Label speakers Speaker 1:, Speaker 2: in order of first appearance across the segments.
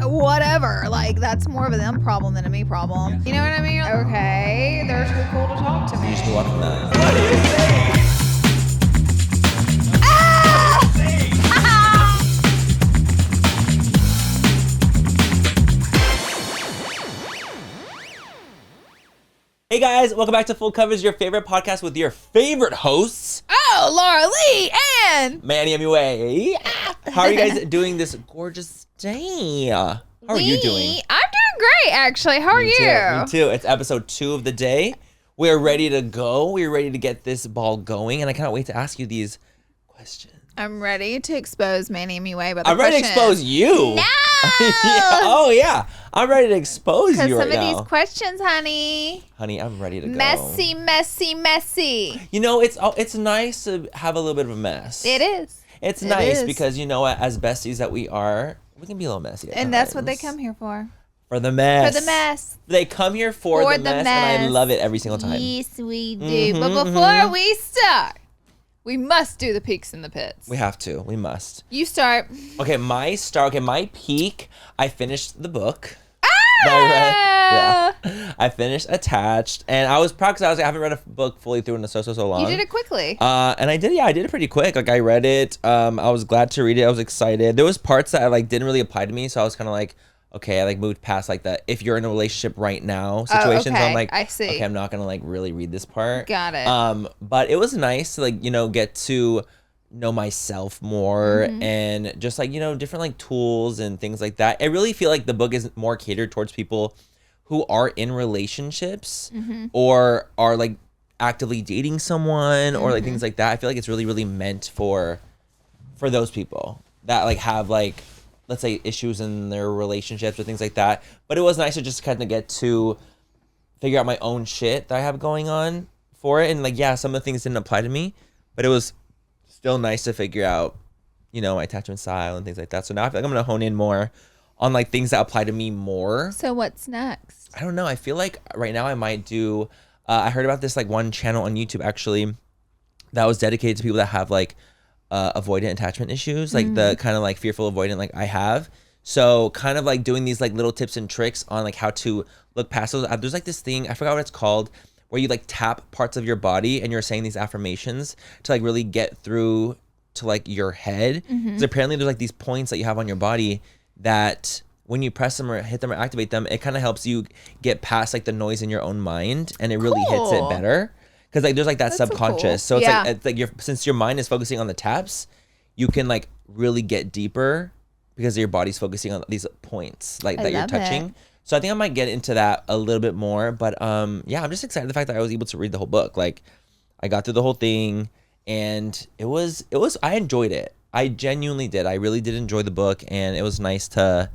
Speaker 1: whatever. Like, that's more of a them problem than a me problem. You know what I mean? Okay, they're too cool to talk to me.
Speaker 2: You just go up from that. What do you say? Hey guys, welcome back to Full Coverage, your favorite podcast with your favorite hosts.
Speaker 1: Oh, Laura Lee and
Speaker 2: Manny MUA. How are you guys doing this gorgeous day? How are you doing?
Speaker 1: I'm doing great, actually. How are you?
Speaker 2: Me too. It's episode 2 of the day. We're ready to go. We're ready to get this ball going, and I can't wait to ask you these questions.
Speaker 1: I'm ready to expose Manny MUA, but
Speaker 2: I'm ready to expose you.
Speaker 1: No!
Speaker 2: Yeah. Oh, yeah. I'm ready to expose you right now.
Speaker 1: Because some of these questions, honey.
Speaker 2: Honey, I'm ready to go.
Speaker 1: Messy, messy, messy.
Speaker 2: You know, it's nice to have a little bit of a mess.
Speaker 1: It is.
Speaker 2: It's nice because, you know, as besties that we are, we can be a little messy at
Speaker 1: And
Speaker 2: times.
Speaker 1: that's what they come here for.
Speaker 2: For the mess.
Speaker 1: For the mess.
Speaker 2: They come here for the mess, and I love it every single time.
Speaker 1: Yes, we do. But before we start, we must do the peaks and the pits.
Speaker 2: We have to. We must.
Speaker 1: You start.
Speaker 2: Okay, my peak, I finished the book.
Speaker 1: Ah!
Speaker 2: Yeah. I finished Attached, and I was proud because I haven't read a book fully through in so long.
Speaker 1: You did it quickly.
Speaker 2: And I did it pretty quick. Like, I read it. I was glad to read it. I was excited. There was parts that didn't really apply to me, so I was kind of like, okay, I moved past the if you're in a relationship right now situations.
Speaker 1: Oh, okay.
Speaker 2: I'm like,
Speaker 1: I see.
Speaker 2: Okay, I'm not gonna really read this part.
Speaker 1: Got it.
Speaker 2: But it was nice to get to know myself more and just different tools and things like that. I really feel like the book is more catered towards people who are in relationships or are actively dating someone or things like that. I feel like it's really, really meant for those people that have let's say issues in their relationships or things like that. But it was nice to just kind of get to figure out my own shit that I have going on for it. And some of the things didn't apply to me, but it was still nice to figure out, my attachment style and things like that. So now I feel like I'm going to hone in more on things that apply to me more.
Speaker 1: So what's next?
Speaker 2: I don't know. I feel like right now I might do, I heard about this one channel on YouTube actually that was dedicated to people that have avoidant attachment issues, the kind of fearful avoidant I have. So kind of doing these little tips and tricks on how to look past those. There's this thing, I forgot what it's called, where you tap parts of your body and you're saying these affirmations to really get through to your head. Because apparently there's these points that you have on your body that when you press them or hit them or activate them, it kind of helps you get past the noise in your own mind, and it really hits it better. Because there's that
Speaker 1: That's
Speaker 2: subconscious.
Speaker 1: so
Speaker 2: So
Speaker 1: cool.
Speaker 2: it's since your mind is focusing on the taps, you can really get deeper because your body's focusing on these points that you're touching.
Speaker 1: It.
Speaker 2: So I think I might get into that a little bit more. But I'm just excited the fact that I was able to read the whole book. I got through the whole thing, and it was I enjoyed it. I genuinely did. I really did enjoy the book, and it was nice to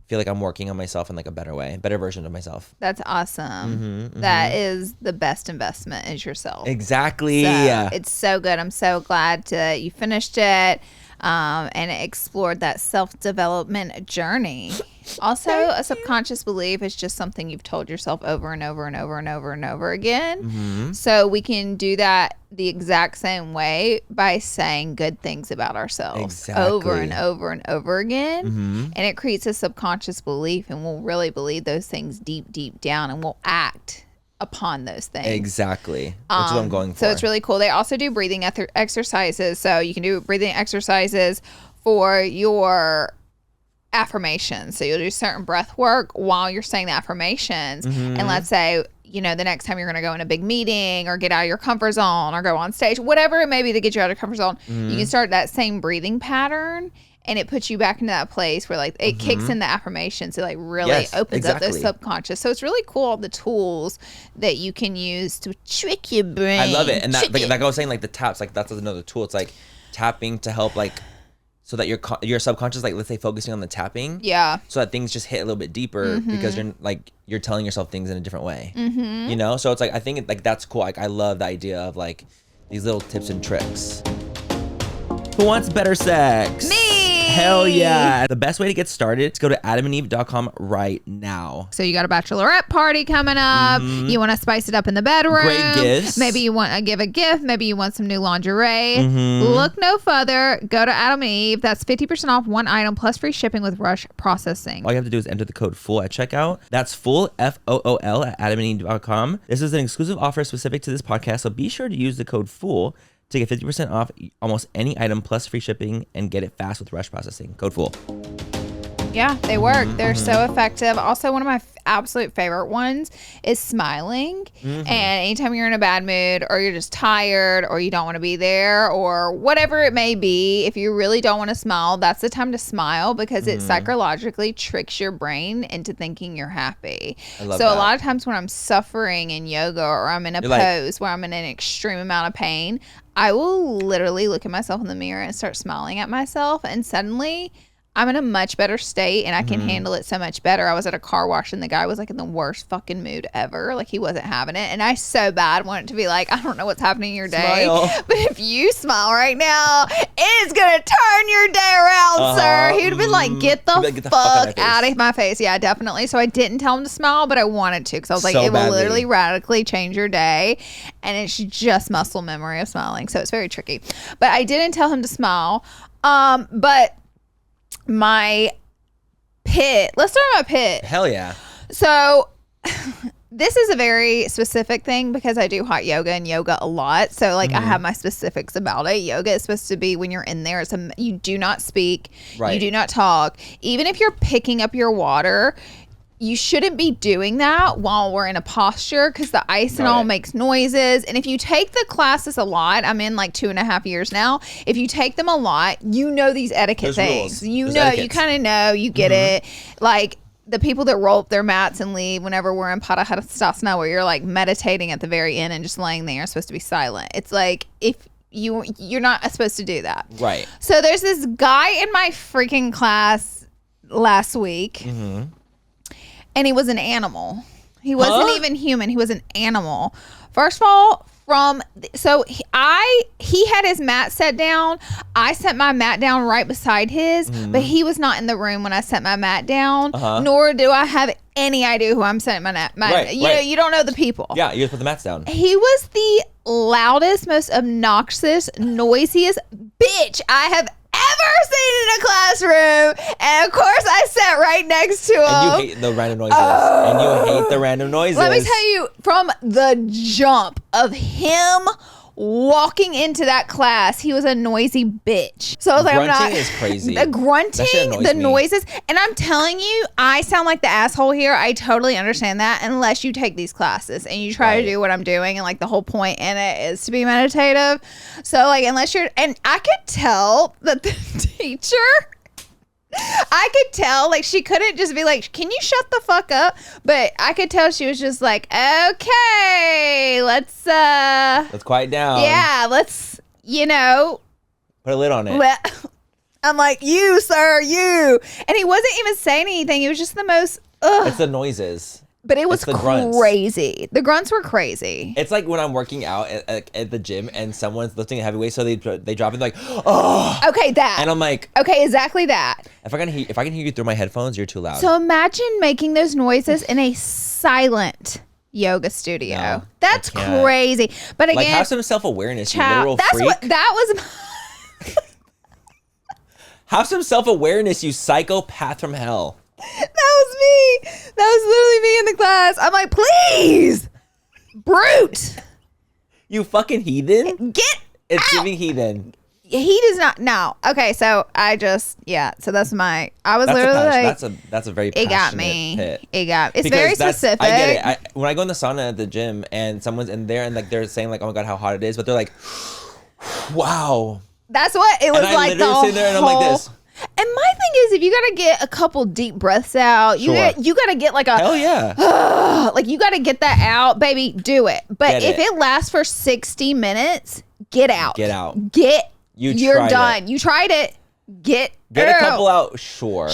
Speaker 2: feel like I'm working on myself in a better version of myself.
Speaker 1: That's awesome. That is the best investment is yourself.
Speaker 2: Exactly.
Speaker 1: So it's so good. I'm so glad that you finished it and explored that self-development journey. Also, a subconscious belief is just something you've told yourself over and over and over and over and over again. So we can do that the exact same way by saying good things about ourselves over and over and over again. And it creates a subconscious belief, and we'll really believe those things deep, deep down, and we'll act upon those things.
Speaker 2: Exactly. That's what I'm going for.
Speaker 1: So it's really cool. They also do breathing exercises. So you can do breathing exercises for your affirmations. So you'll do certain breath work while you're saying the affirmations. And let's say, the next time you're going to go in a big meeting or get out of your comfort zone or go on stage, whatever it may be to get you out of your comfort zone, you can start that same breathing pattern. And it puts you back into that place where it kicks in the affirmations. It really opens up those subconscious. So it's really cool, all the tools that you can use to trick your brain.
Speaker 2: I love it. And that I was saying the taps, that's another tool. It's tapping to help so that your subconscious, let's say focusing on the tapping.
Speaker 1: Yeah.
Speaker 2: So that things just hit a little bit deeper because you're telling yourself things in a different way. So it's I think that's cool. I love the idea of these little tips and tricks. Who wants better sex?
Speaker 1: Me!
Speaker 2: Hell yeah. The best way to get started is go to adamandeve.com right now.
Speaker 1: So you got a bachelorette party coming up. You want to spice it up in the bedroom.
Speaker 2: Great gifts.
Speaker 1: Maybe you want to give a gift. Maybe you want some new lingerie. Look no further. Go to Adam and Eve. That's 50% off one item plus free shipping with rush processing.
Speaker 2: All you have to do is enter the code FOOL at checkout. That's FOOL, FOOL, at adamandeve.com. This is an exclusive offer specific to this podcast, so be sure to use the code FOOL to get 50% off almost any item plus free shipping and get it fast with rush processing. Code FOOL.
Speaker 1: Yeah, they work. They're so effective. Also, one of my absolute favorite ones is smiling. And anytime you're in a bad mood or you're just tired or you don't want to be there or whatever it may be, if you really don't want to smile, that's the time to smile because it psychologically tricks your brain into thinking you're happy. So a lot of times when I'm suffering in yoga or I'm in a pose where I'm in an extreme amount of pain, I will literally look at myself in the mirror and start smiling at myself, and suddenly I'm in a much better state and I can handle it so much better. I was at a car wash and the guy was like in the worst fucking mood ever. Like he wasn't having it. And I so bad wanted to be like, I don't know what's happening in your day.
Speaker 2: Smile.
Speaker 1: But if you smile right now, it's going to turn your day around, sir. He would have been like, get the fuck out of my face. Yeah, definitely. So I didn't tell him to smile, but I wanted to because I was like, it will literally radically change your day. And it's just muscle memory of smiling. So it's very tricky. But I didn't tell him to smile. But my pit. Let's start my pit.
Speaker 2: Hell yeah.
Speaker 1: So this is a very specific thing because I do hot yoga and yoga a lot. So like I have my specifics about it. Yoga is supposed to be when you're in there. You do not speak. Right. You do not talk. Even if you're picking up your water, you shouldn't be doing that while we're in a posture because the ice and all makes noises. And if you take the classes a lot, I'm in like 2.5 years now. If you take them a lot, you know these etiquette things. You know, you kind of know, you get it. Like the people that roll up their mats and leave whenever we're in Padahastasana, where you're like meditating at the very end and just laying there, supposed to be silent. It's like if you're not supposed to do that. Right. So there's this guy in my freaking class last week. And he was an animal. He wasn't even human. He was an animal. First of all, he had his mat set down. I set my mat down right beside his, but he was not in the room when I set my mat down. Nor do I have any idea who I'm setting my mat. You don't know the people.
Speaker 2: Yeah, you just put the mats down.
Speaker 1: He was the loudest, most obnoxious, noisiest bitch I have ever seen in a classroom. And of course I sat right next to him.
Speaker 2: And you hate the random noises.
Speaker 1: Let me tell you, from the jump of him walking into that class, he was a noisy bitch. So I was like,
Speaker 2: grunting is crazy.
Speaker 1: The grunting, the noises. And I'm telling you, I sound like the asshole here. I totally understand that unless you take these classes and you try to do what I'm doing. And like the whole point in it is to be meditative. So like, unless you're, and I could tell that the teacher, I could tell, like, she couldn't just be like, can you shut the fuck up? But I could tell she was just like, okay, let's
Speaker 2: quiet down.
Speaker 1: Yeah, let's,
Speaker 2: put a lid on it.
Speaker 1: I'm like, you, sir, you. And he wasn't even saying anything. He was just the most,
Speaker 2: It's the noises.
Speaker 1: But it was crazy. The grunts were crazy.
Speaker 2: It's like when I'm working out at the gym and someone's lifting a heavy weight, so they drop in like, oh.
Speaker 1: Okay, that.
Speaker 2: And I'm like,
Speaker 1: okay, exactly that.
Speaker 2: If I can hear you through my headphones, you're too loud.
Speaker 1: So imagine making those noises in a silent yoga studio. No, that's crazy. But again,
Speaker 2: like, have some self-awareness, you literal freak.
Speaker 1: That was.
Speaker 2: Have some self-awareness, you psychopath from hell.
Speaker 1: That was me. That was literally me in the class. I'm like, please, brute.
Speaker 2: You fucking heathen. It's
Speaker 1: out.
Speaker 2: Giving heathen.
Speaker 1: He does not. No. Okay. So I just, So that's my. I was literally like.
Speaker 2: That's a very. It got me. Pit.
Speaker 1: It's very specific.
Speaker 2: I get it. When I go in the sauna at the gym and someone's in there and like they're saying like, oh my god, how hot it is, but they're like, wow.
Speaker 1: That's what it was
Speaker 2: and
Speaker 1: like.
Speaker 2: I literally sit there and I'm like this.
Speaker 1: And my thing is, if you gotta get a couple deep breaths out, you gotta get like a
Speaker 2: hell yeah,
Speaker 1: like you gotta get that out, baby. Do it. But if it lasts for 60 minutes, get out.
Speaker 2: Get out.
Speaker 1: You're done. You tried it. Get
Speaker 2: a couple out. Sure.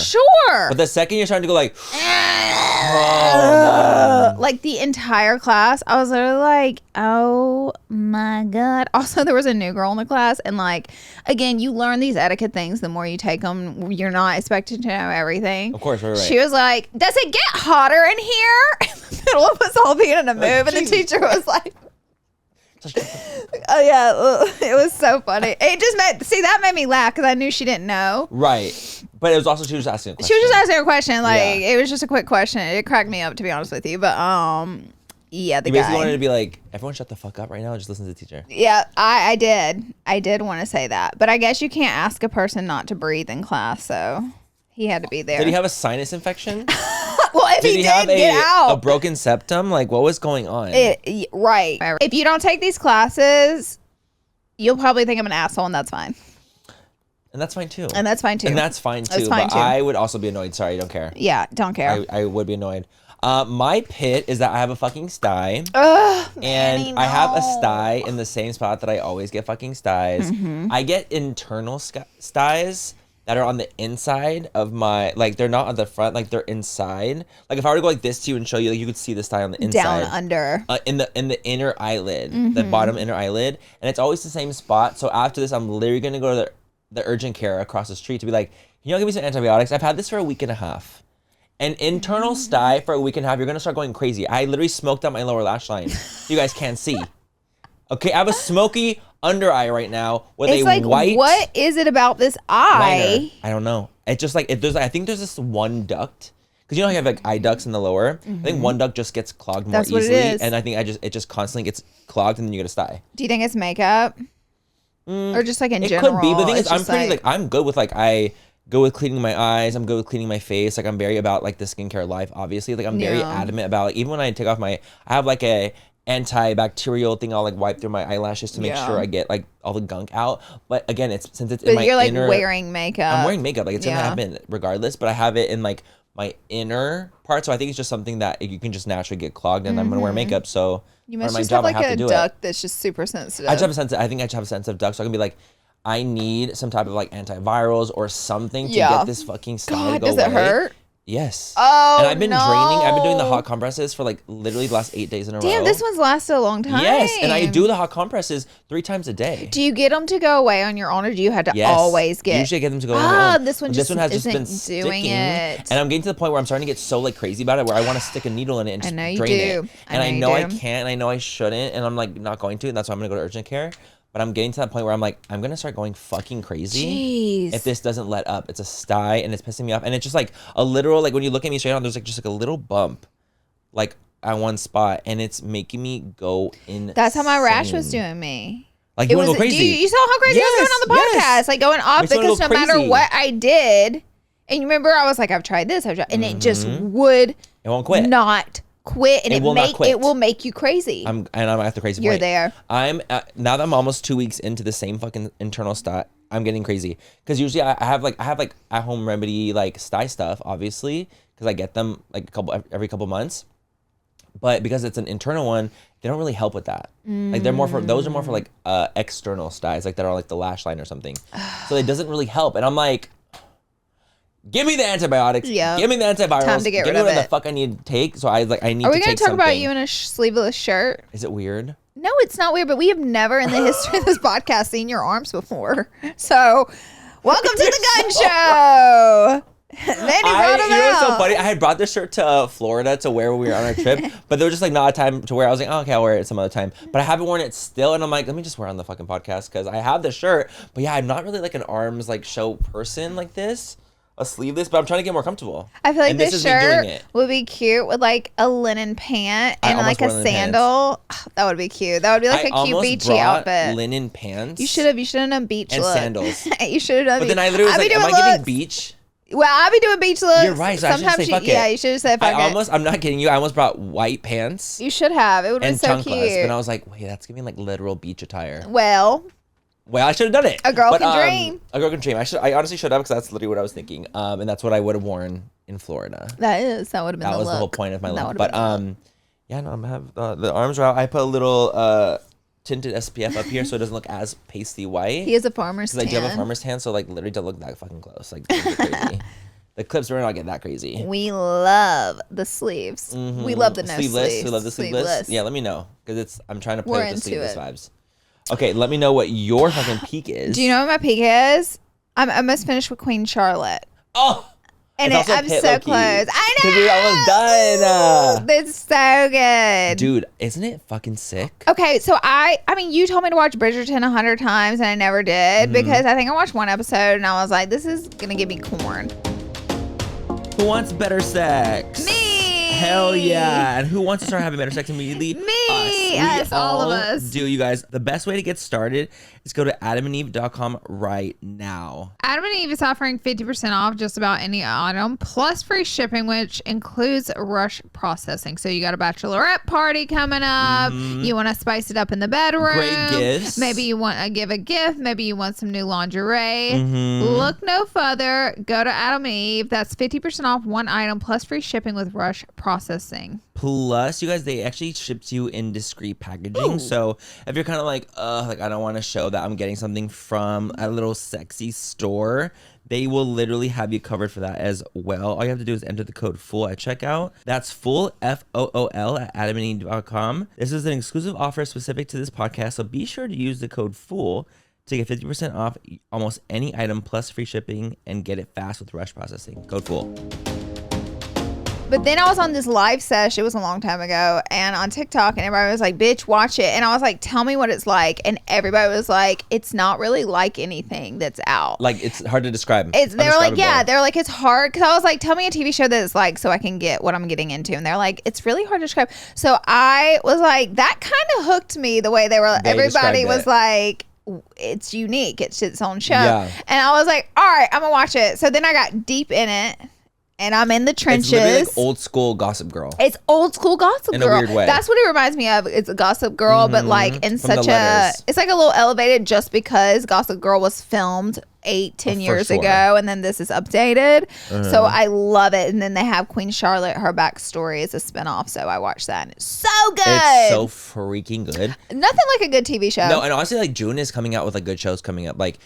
Speaker 1: But
Speaker 2: the second you're trying to go like,
Speaker 1: like the entire class. I was literally like, oh my God. Also, there was a new girl in the class. And like, again, you learn these etiquette things the more you take them. You're not expected to know everything.
Speaker 2: Of course, right.
Speaker 1: She was like, does it get hotter in here? In the middle of us all being in a move. And the teacher was like, oh yeah, it was so funny. It just that made me laugh because I knew she didn't know.
Speaker 2: Right. But it was also she was asking a question.
Speaker 1: She was just asking a question. Like it was just a quick question. It cracked me up, to be honest with you. But yeah, the
Speaker 2: you basically
Speaker 1: guy
Speaker 2: wanted to be like, everyone shut the fuck up right now and just listen to the teacher.
Speaker 1: Yeah, I did want to say that. But I guess you can't ask a person not to breathe in class, so he had to be there.
Speaker 2: Did he have a sinus infection?
Speaker 1: Well, if he did,
Speaker 2: have
Speaker 1: get out.
Speaker 2: A broken septum? Like, what was going on?
Speaker 1: Right. If you don't take these classes, you'll probably think I'm an asshole, and that's fine.
Speaker 2: And that's fine too.
Speaker 1: And that's fine too.
Speaker 2: But I would also be annoyed. Sorry, I don't care.
Speaker 1: Yeah, don't care.
Speaker 2: I would be annoyed. My pit is that I have a fucking sty.
Speaker 1: Ugh,
Speaker 2: and
Speaker 1: Manny, no.
Speaker 2: I have a sty in the same spot that I always get fucking sties.
Speaker 1: Mm-hmm.
Speaker 2: I get internal sties that are on the inside of my, like, they're not on the front, like they're inside. Like if I were to go like this to you and show you, like you could see the sty on the inside.
Speaker 1: Down under.
Speaker 2: In the inner eyelid, the bottom inner eyelid. And it's always the same spot. So after this, I'm literally going to go to the urgent care across the street to be like, you know, give me some antibiotics. I've had this for a week and a half. An internal sty for a week and a half, you're going to start going crazy. I literally smoked out my lower lash line. You guys can't see. Okay, I have a smoky under eye right now with
Speaker 1: it's
Speaker 2: a
Speaker 1: like,
Speaker 2: white.
Speaker 1: What is it about this eye?
Speaker 2: Liner. I don't know. It's just like I think there's this one duct because you know how you have like eye ducts in the lower. I think one duct just gets clogged more easily, and I think it just constantly gets clogged, and then you get a sty.
Speaker 1: Do you think it's makeup, or just like in general?
Speaker 2: It could be, but the thing is, I'm pretty like I'm good with like I go with cleaning my eyes. I'm good with cleaning my face. Like I'm very about like the skincare life. Obviously, like I'm very adamant about like even when I take off I have like a antibacterial thing. I'll like wipe through my eyelashes to make sure I get like all the gunk out. But again, since it's in my
Speaker 1: you're like
Speaker 2: inner,
Speaker 1: wearing makeup.
Speaker 2: I'm wearing makeup. Like it's gonna happen regardless. But I have it in like my inner part, so I think it's just something that you can just naturally get clogged, and I'm gonna wear makeup. So
Speaker 1: you must just have like a duct that's just super sensitive.
Speaker 2: I think I just have a sensitive duct, so I can be like, I need some type of like antivirals or something to get this fucking sty to go away.
Speaker 1: Does it hurt?
Speaker 2: Yes.
Speaker 1: Oh,
Speaker 2: and I've been draining. I've been doing the hot compresses for like literally the last 8 days in a row.
Speaker 1: Damn, this one's lasted a long time.
Speaker 2: Yes, and I do the hot compresses 3 times a day.
Speaker 1: Do you get them to go away on your own, or do you have to always get?
Speaker 2: Usually I get them to go away on my own.
Speaker 1: This one
Speaker 2: has just been
Speaker 1: doing
Speaker 2: sticking,
Speaker 1: it.
Speaker 2: and I'm getting to the point where I'm starting to get so like crazy about it, where I want to stick a needle in it and just drain it. And I know I can't, and I know I shouldn't, and I'm like not going to, and that's why I'm gonna go to urgent care. But I'm getting to that point where I'm like, I'm going to start going fucking crazy if this doesn't let up. It's a sty and it's pissing me off. And it's just like a literal, like when you look at me straight on, there's like just like a little bump like at one spot, and it's making me go insane.
Speaker 1: That's how my rash was doing me.
Speaker 2: Like you want to go crazy.
Speaker 1: You saw how crazy I was going on the podcast. Like going off because no matter what I did, and you remember I was like, I've tried this, and it just would
Speaker 2: it won't quit.
Speaker 1: Not quit, and it will make you crazy.
Speaker 2: I'm at the crazy point.
Speaker 1: You're there.
Speaker 2: I'm now that I'm almost 2 weeks into the same fucking internal sty, I'm getting crazy because usually I have like at home remedy like sty stuff, obviously, because I get them like every couple months. But because it's an internal one, they don't really help with that. Like those are more for like external styes, like that are like the lash line or something. So it doesn't really help, and I'm like, give me the antibiotics. Yeah. Give me the antivirals.
Speaker 1: Time to get rid of it.
Speaker 2: Whatever the fuck I need to take. So I need to take something.
Speaker 1: Are we going to talk about you in a sleeveless shirt?
Speaker 2: Is it weird?
Speaker 1: No, it's not weird, but we have never in the history of this podcast seen your arms before. So, welcome to the gun show. Manny brought them out.
Speaker 2: So funny. I had brought this shirt to Florida to wear when we were on our trip, but there was just like not a time to wear. I was like, oh, okay, I'll wear it some other time. But I haven't worn it still, and I'm like, let me just wear it on the fucking podcast because I have the shirt. But yeah, I'm not really like an arms like show person like this. A sleeveless, but I'm trying to get more comfortable.
Speaker 1: I feel like this shirt would be cute with like a linen pant and like a sandal. Oh, that would be cute. That would be like a cute beachy outfit.
Speaker 2: Linen pants.
Speaker 1: You should have done beach
Speaker 2: and
Speaker 1: look.
Speaker 2: Sandals.
Speaker 1: You should have done.
Speaker 2: But then I literally was like, am I giving beach?
Speaker 1: Well, I'll be doing beach looks.
Speaker 2: You're right. So sometimes I should say fuck it.
Speaker 1: Yeah, you should have said fuck it.
Speaker 2: I'm not kidding you. I almost brought white pants.
Speaker 1: You should have. It would have been so cute.
Speaker 2: And I was like, wait, that's giving like literal beach attire.
Speaker 1: Well,
Speaker 2: I should have done it.
Speaker 1: A girl can dream.
Speaker 2: A girl can dream. I honestly should have because that's literally what I was thinking. And that's what I would have worn in Florida.
Speaker 1: That would have been the look.
Speaker 2: That was the whole point of my look. But yeah, no, I'm have the arms are out. I put a little tinted SPF up here so it doesn't look as pasty white.
Speaker 1: He has a farmer's tan.
Speaker 2: Because I do have a farmer's tan, so like literally don't look that fucking close. Like crazy. The clips are not get that crazy.
Speaker 1: We love the sleeves. We love the no sleeves.
Speaker 2: We love the sleeveless. Yeah, let me know because I'm trying to play
Speaker 1: We're
Speaker 2: with the sleeveless
Speaker 1: into
Speaker 2: vibes. Okay, let me know what your fucking peak is.
Speaker 1: Do you know what my peak is? I'm almost finished with Queen Charlotte.
Speaker 2: Oh,
Speaker 1: and I'm so close. I know.
Speaker 2: Because you're almost done.
Speaker 1: It's so good,
Speaker 2: dude. Isn't it fucking sick?
Speaker 1: Okay, so I mean, you told me to watch Bridgerton 100 times, and I never did because I think I watched one episode, and I was like, "This is gonna give me corn."
Speaker 2: Who wants better sex?
Speaker 1: Me.
Speaker 2: Hell yeah. And who wants to start having better sex immediately?
Speaker 1: Me. Us, all of us.
Speaker 2: Do you guys. The best way to get started is go to adamandeve.com right now.
Speaker 1: Adam and Eve is offering 50% off just about any item, plus free shipping, which includes rush processing. So you got a bachelorette party coming up. You want to spice it up in the bedroom.
Speaker 2: Great gifts.
Speaker 1: Maybe you want to give a gift. Maybe you want some new lingerie. Look no further. Go to Adam and Eve. That's 50% off one item, plus free shipping with rush processing.
Speaker 2: Plus, you guys, they actually ship to you in discreet packaging. Ooh. So if you're kind of like I don't want to show that I'm getting something from a little sexy store, they will literally have you covered for that as well. All you have to do is enter the code FOOL at checkout. That's FOOL, FOOL, at adamandeve.com. This is an exclusive offer specific to this podcast, so be sure to use the code FOOL to get 50% off almost any item plus free shipping and get it fast with rush processing. Code FOOL. But then I was on this live sesh, it was a long time ago, and on TikTok, and everybody was like, bitch, watch it. And I was like, tell me what it's like. And everybody was like, it's not really like anything that's out. Like, it's hard to describe. They were like, yeah, they're like, it's hard. Because I was like, tell me a TV show that it's like so I can get what I'm getting into. And they're like, it's really hard to describe. So I was like, that kind of hooked me the way everybody was like, it's unique. It's its own show. Yeah. And I was like, all right, I'm going to watch it. So then I got deep in it. And I'm in the trenches. It's literally like old school Gossip Girl. It's old school Gossip Girl. In a weird way. That's what it reminds me of. It's a Gossip Girl, but like in such a... It's like a little elevated just because Gossip Girl was filmed 8-10 years ago. And then this is updated. So I love it. And then they have Queen Charlotte. Her backstory is a spinoff. So I watched that. And it's so good. It's so freaking good. Nothing like a good TV show. No, and honestly, like June is coming out with like good shows coming up. Like...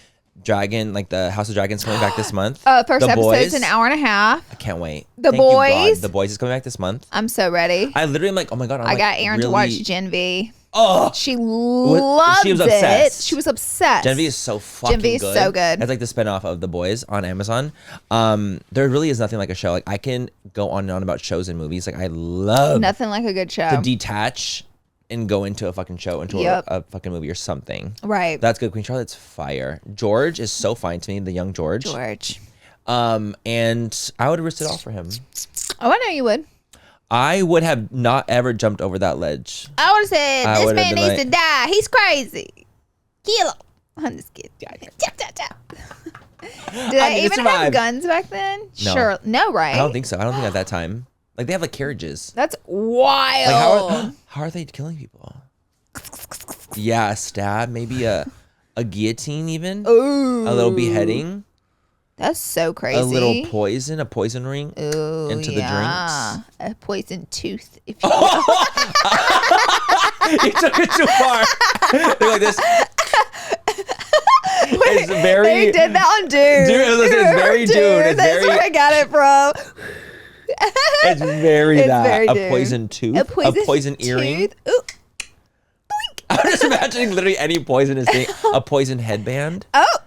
Speaker 2: Dragon, like the House of Dragons coming back this month. First episode's an hour and a half. I can't wait. The Boys. The Boys is coming back this month. I'm so ready. I literally am like, oh my God. I got Aaron to watch Gen V. Oh. She loved it. She was obsessed. She was obsessed. Gen V is so fucking good. Gen V is so good. It's like the spinoff of The Boys on Amazon. There really is nothing like a show. Like I can go on and on about shows and movies. Like I love. Nothing like a good show. To detach and go into a fucking show, into a fucking movie or something. Right. That's good. Queen Charlotte's fire. George is so fine to me, the young George. And I would risk it all for him. Oh, I know you would. I would have not ever jumped over that ledge. I would have said, this man needs to die. He's crazy. Kill him. I'm just kidding. Did they even have guns back then? No. Sure. No, right? I don't think so. I don't think at that time. Like, they have, like, carriages. That's wild. Like, how are they killing people? Yeah, a stab, maybe a guillotine even. Ooh. A little beheading. That's so crazy. A little poison, a poison ring into the drinks. A poison tooth, if you will. You took it too far. They're like this. Wait, it's very... They did that on Dune. It's very Dune. That's where I got it from. It's very a poison tooth, a poison earring. Ooh. I'm just imagining literally any poisonous thing. A poison headband. Oh.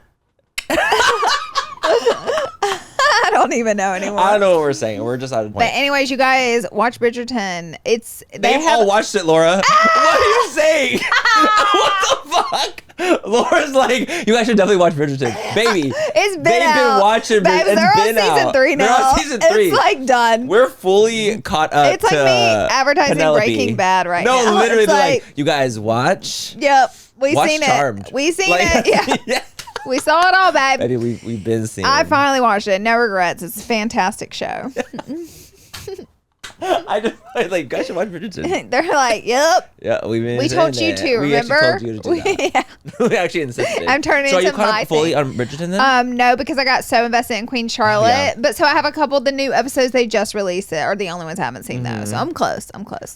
Speaker 2: I don't even know anymore. I don't know what we're saying. We're just out of point. But anyways, you guys watch Bridgerton. They've all watched it, Laura. What are you saying? What the fuck? Laura's like, you guys should definitely watch Bridgerton. Baby. They've been watching Bridgerton. They're on season 3 now. They're on season 3. It's like done. We're fully caught up. It's like me advertising Penelope. Breaking Bad right now. No, literally, like, you guys watch. Yep. We've seen Charmed. It. We've seen it. Yeah. Yeah. We saw it all, babe. Betty, we've been seeing it. I finally watched it. No regrets. It's a fantastic show. I just like, guys should watch Bridgerton. They're like, yep. Yeah, we told you to, remember? We actually told you to do that. Yeah. We actually insisted. I'm turning into my thing. So are you caught up fully on Bridgerton then? No, because I got so invested in Queen Charlotte. Yeah. But so I have a couple of the new episodes they just released it, are the only ones I haven't seen though. So I'm close.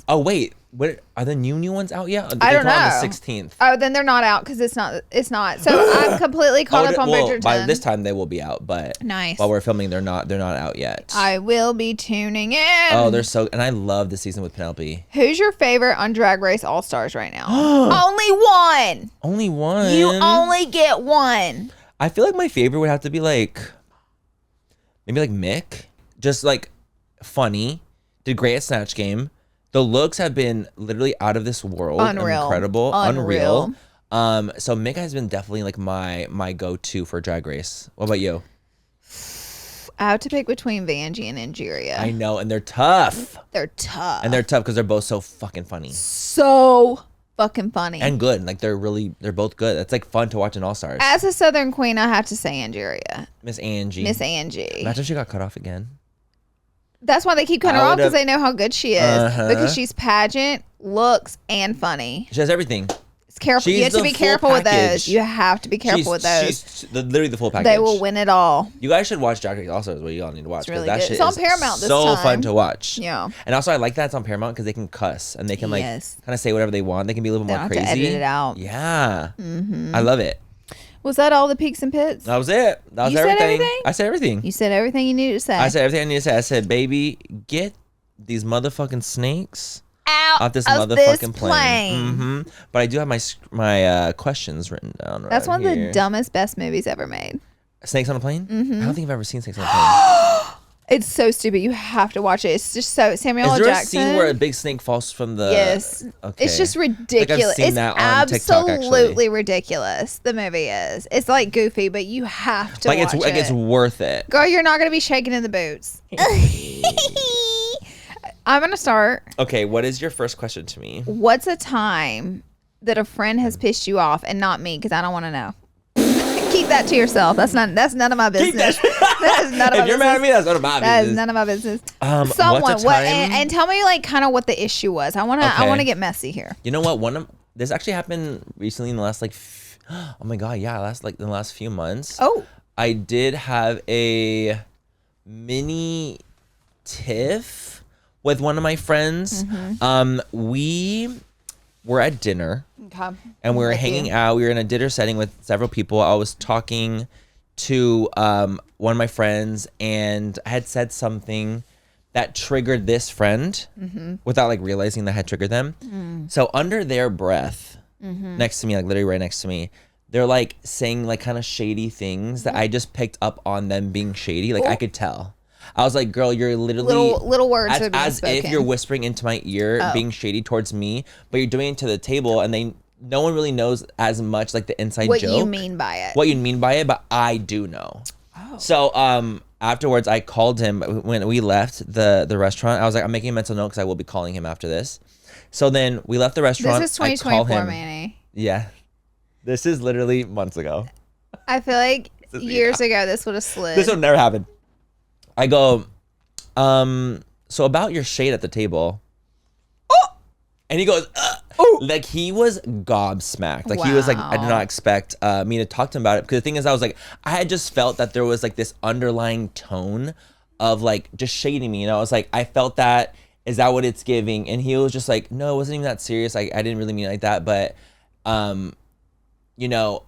Speaker 2: Oh, wait. What are the new ones out yet?
Speaker 1: I don't know.
Speaker 2: On the 16th.
Speaker 1: Oh, then they're not out because it's not. So I'm completely caught up on Bridgerton.
Speaker 2: By this time they will be out, but
Speaker 1: nice.
Speaker 2: While we're filming, they're not out yet.
Speaker 1: I will be tuning in.
Speaker 2: Oh, they're so, and I love the season with Penelope.
Speaker 1: Who's your favorite on Drag Race All Stars right now? Only one.
Speaker 2: Only one.
Speaker 1: You only get one.
Speaker 2: I feel like my favorite would have to be like maybe like Mick, just like funny, did great at Snatch Game. The looks have been literally out of this world.
Speaker 1: Unreal.
Speaker 2: Incredible. Unreal. So Mick has been definitely like my go-to for Drag Race. What about you?
Speaker 1: I have to pick between Vanjie and Angeria.
Speaker 2: I know, and they're tough.
Speaker 1: They're tough.
Speaker 2: And they're tough because they're both so fucking funny.
Speaker 1: So fucking funny.
Speaker 2: And good. Like they're both good. It's like fun to watch in All Stars.
Speaker 1: As a Southern queen, I have to say Angeria.
Speaker 2: Miss Angie.
Speaker 1: Imagine
Speaker 2: if she got cut off again.
Speaker 1: That's why they keep cutting her off, because they know how good she is. Because she's pageant, looks, and funny.
Speaker 2: She has everything.
Speaker 1: It's careful. You have to be careful with those. You have to be careful with those.
Speaker 2: She's literally the full package.
Speaker 1: They will win it all.
Speaker 2: You guys should watch Drag Race also is what you all need to watch.
Speaker 1: It's really
Speaker 2: that
Speaker 1: good.
Speaker 2: shit
Speaker 1: It's on Paramount this
Speaker 2: so
Speaker 1: time.
Speaker 2: fun to watch.
Speaker 1: Yeah.
Speaker 2: And also I like that it's on Paramount because they can cuss and they can kind of say whatever they want. They can be a little more crazy.
Speaker 1: They don't have to edit it out.
Speaker 2: Yeah. Mm-hmm. I love it.
Speaker 1: Was that all the peaks and pits?
Speaker 2: That was it. That was
Speaker 1: you
Speaker 2: everything.
Speaker 1: Said everything.
Speaker 2: I said everything.
Speaker 1: You said everything you needed to say.
Speaker 2: I said everything I needed to say. I said, baby, get these motherfucking snakes
Speaker 1: out
Speaker 2: off this
Speaker 1: of
Speaker 2: motherfucking
Speaker 1: this
Speaker 2: plane. Mm-hmm. But I do have my questions written down.
Speaker 1: That's one of the dumbest, best movies ever made.
Speaker 2: Snakes on a Plane?
Speaker 1: Mm-hmm.
Speaker 2: I don't think I've ever seen Snakes on a Plane.
Speaker 1: It's so stupid. You have to watch it. It's just so Samuel L.
Speaker 2: Is there
Speaker 1: Jackson.
Speaker 2: a scene where a big snake falls from the?
Speaker 1: Yes.
Speaker 2: Okay.
Speaker 1: It's just ridiculous.
Speaker 2: Like I've seen
Speaker 1: it's
Speaker 2: that on TikTok,
Speaker 1: absolutely ridiculous. The movie is. It's like goofy, but you have to watch it.
Speaker 2: Like it's worth it.
Speaker 1: Girl, you're not gonna be shaking in the boots. I'm gonna start.
Speaker 2: Okay, what is your first question to me?
Speaker 1: What's a time that a friend has pissed you off, and not me, because I don't want to know. Keep that to yourself. That's none of my business. That is none of my business.
Speaker 2: If you're mad at me, that's none of my business.
Speaker 1: That is none of my business. Someone, and tell me like kind of what the issue was. I wanna get messy here.
Speaker 2: You know what? This actually happened recently in the last oh my god, yeah, in the last few months.
Speaker 1: Oh,
Speaker 2: I did have a mini tiff with one of my friends. Mm-hmm. We were at dinner.
Speaker 1: Okay.
Speaker 2: And we were hanging out. We were in a dinner setting with several people. I was talking to one of my friends, and I had said something that triggered this friend without like realizing that I had triggered them. Mm. So under their breath, next to me, like literally right next to me, they're like saying like kind of shady things that I just picked up on them being shady. Like I could tell. I was like, girl, you're literally
Speaker 1: little words
Speaker 2: as if you're whispering into my ear, being shady towards me, but you're doing it to the table, and no one really knows as much like the inside joke.
Speaker 1: What you mean by it?
Speaker 2: What you mean by it, but I do know. Oh. So afterwards, I called him when we left the restaurant. I was like, I'm making a mental note because I will be calling him after this. So then we left the restaurant.
Speaker 1: This is 2024, Manny.
Speaker 2: Yeah, this is literally months ago.
Speaker 1: I feel like years ago this would have slid.
Speaker 2: This would never happen. I go, so about your shade at the table. Oh! And he goes, oh! Like he was gobsmacked. Like he was like, I did not expect me to talk to him about it. Because the thing is, I was like, I had just felt that there was like this underlying tone of like just shading me. And I was like, I felt that. Is that what it's giving? And he was just like, no, it wasn't even that serious. I didn't really mean it like that. But, you know,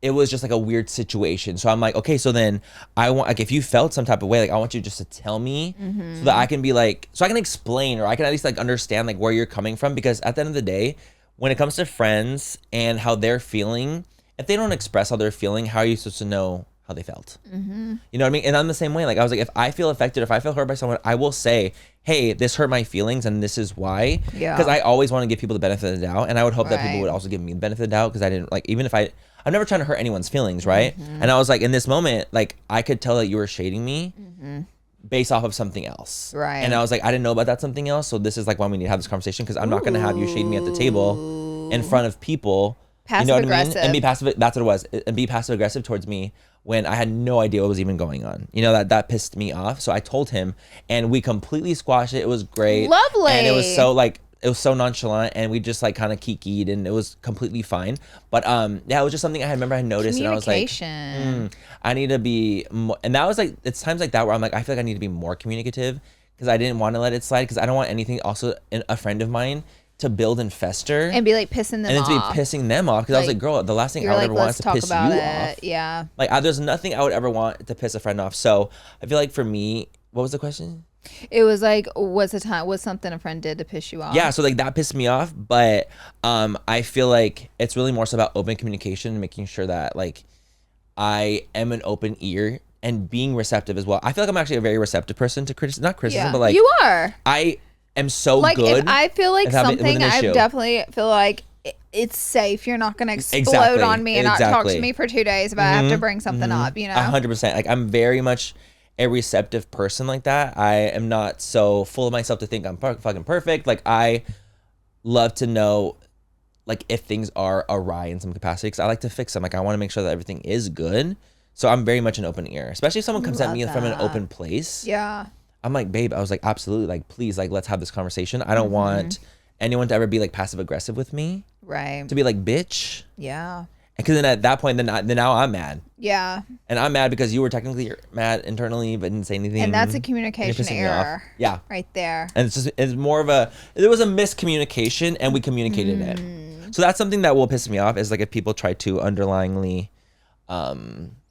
Speaker 2: it was just like a weird situation. So I'm like, okay, so then I want, like, if you felt some type of way, like, I want you just to tell me so that I can be like, so I can explain, or I can at least like understand like where you're coming from. Because at the end of the day, when it comes to friends and how they're feeling, if they don't express how they're feeling, how are you supposed to know how they felt? You know what I mean? And I'm the same way. Like I was like, if I feel affected, if I feel hurt by someone, I will say, hey, this hurt my feelings and this is why. Yeah. Because I always want to give people the benefit of the doubt. And I would hope that people would also give me the benefit of the doubt, because I didn't like, even if I'm never trying to hurt anyone's feelings, right? And I was like, in this moment, like I could tell that you were shading me based off of something else. Right. And I was like, I didn't know about that something else. So this is like why we need to have this conversation, because I'm not going to have you shade me at the table in front of people.
Speaker 1: Passive
Speaker 2: you know what
Speaker 1: aggressive.
Speaker 2: I mean? And be passive. That's what it was. And be passive aggressive towards me when I had no idea what was even going on. You know, that pissed me off. So I told him, and we completely squashed it. It was great.
Speaker 1: Lovely.
Speaker 2: And it was so nonchalant, and we just like kind of kikied, and it was completely fine. But yeah, it was just something I remember I noticed, and I was like, I need to be more. And that was like, it's times like that where I'm like, I feel like I need to be more communicative, because I didn't want to let it slide because I don't want anything also a friend of mine to build and fester
Speaker 1: and be like pissing them off.
Speaker 2: And then to be pissing them off because I was like, girl, the last thing I would ever want is to piss you off.
Speaker 1: Yeah.
Speaker 2: Like there's nothing I would ever want to piss a friend off. So I feel like for me, what was the question?
Speaker 1: It was like, was something a friend did to piss you off?
Speaker 2: Yeah, so like that pissed me off, but I feel like it's really more so about open communication and making sure that like I am an open ear and being receptive as well. I feel like I'm actually a very receptive person to not criticism, but like
Speaker 1: you are.
Speaker 2: I am so
Speaker 1: like,
Speaker 2: good.
Speaker 1: If I feel like something, I definitely feel like it's safe. You're not going to explode on me and not talk to me for 2 days, but I have to bring something up, you know?
Speaker 2: 100%. Like I'm very much a receptive person like that. I am not so full of myself to think I'm fucking perfect. Like I love to know like if things are awry in some capacity because I like to fix them. Like I want to make sure that everything is good. So I'm very much an open ear, especially if someone comes at me from an open place.
Speaker 1: Yeah.
Speaker 2: I'm like, babe, I was like, absolutely. Like, please, like, let's have this conversation. I don't want anyone to ever be like passive aggressive with me.
Speaker 1: Right.
Speaker 2: To be like, bitch.
Speaker 1: Yeah.
Speaker 2: Because then at that point, then now I'm mad.
Speaker 1: Yeah.
Speaker 2: And I'm mad because you were technically mad internally, but didn't say anything.
Speaker 1: And that's a communication error.
Speaker 2: Yeah.
Speaker 1: Right there.
Speaker 2: And it's more of there was a miscommunication and we communicated it. So that's something that will piss me off is like if people try to underlyingly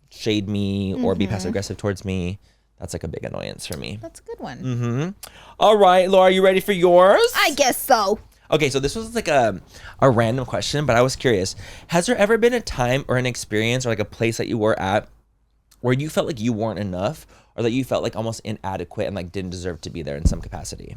Speaker 2: shade me or be passive aggressive towards me. That's like a big annoyance for me.
Speaker 1: That's a good one.
Speaker 2: All right, Laura, are you ready for yours?
Speaker 1: I guess so.
Speaker 2: Okay, so this was like a random question, but I was curious. Has there ever been a time or an experience or like a place that you were at where you felt like you weren't enough or that you felt like almost inadequate and like didn't deserve to be there in some capacity?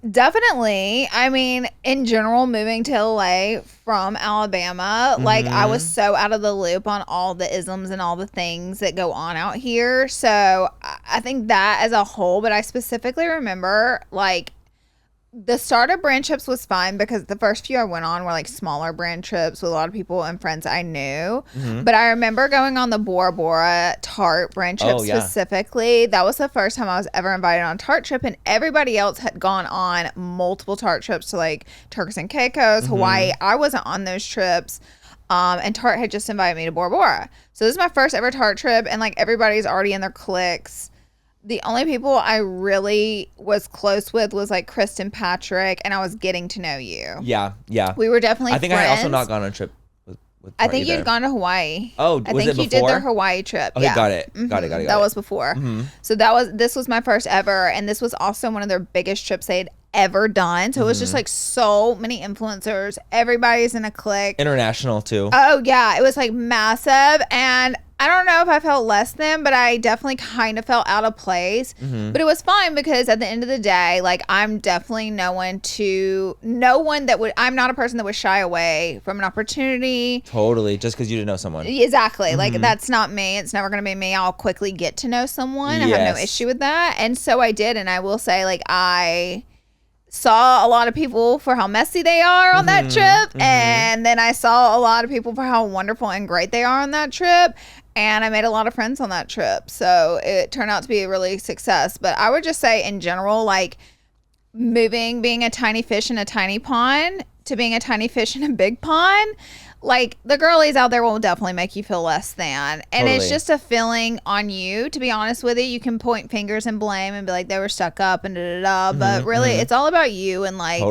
Speaker 1: Definitely. I mean, in general, moving to LA from Alabama, like I was so out of the loop on all the isms and all the things that go on out here. So I think that as a whole, but I specifically remember like the start of brand trips was fine because the first few I went on were like smaller brand trips with a lot of people and friends I knew. But I remember going on the Bora Tart brand trip specifically. That was the first time I was ever invited on a Tart trip, and everybody else had gone on multiple Tart trips to like Turks and Caicos, Hawaii. I wasn't on those trips. And Tart had just invited me to Bora Bora. So this is my first ever Tart trip, and like everybody's already in their cliques. The only people I really was close with was like Kristen Patrick, and I was getting to know you.
Speaker 2: Yeah, yeah.
Speaker 1: We were definitely
Speaker 2: I think
Speaker 1: friends.
Speaker 2: I also not gone on a trip with
Speaker 1: I think you'd gone to Hawaii.
Speaker 2: Oh, was
Speaker 1: I think
Speaker 2: it
Speaker 1: you
Speaker 2: before?
Speaker 1: did their Hawaii trip.
Speaker 2: Okay,
Speaker 1: yeah.
Speaker 2: got it. Got it.
Speaker 1: That was before. So this was my first ever, and this was also one of their biggest trips they had ever done. So it was just like so many influencers. Everybody's in a clique.
Speaker 2: International too.
Speaker 1: Oh yeah, it was like massive, and I don't know if I felt less than, but I definitely kind of felt out of place. But it was fine because at the end of the day, like I'm definitely I'm not a person that would shy away from an opportunity.
Speaker 2: Totally, just because you didn't know someone.
Speaker 1: Exactly. Like that's not me. It's never going to be me. I'll quickly get to know someone. I have no issue with that. And so I did. And I will say like I saw a lot of people for how messy they are on that trip. And then I saw a lot of people for how wonderful and great they are on that trip. And I made a lot of friends on that trip. So it turned out to be a really success. But I would just say in general, like being a tiny fish in a tiny pond to being a tiny fish in a big pond, like the girlies out there will definitely make you feel less than. And it's just a feeling on you, to be honest with you. You can point fingers and blame and be like, they were stuck up and da-da-da. But really, it's all about you and like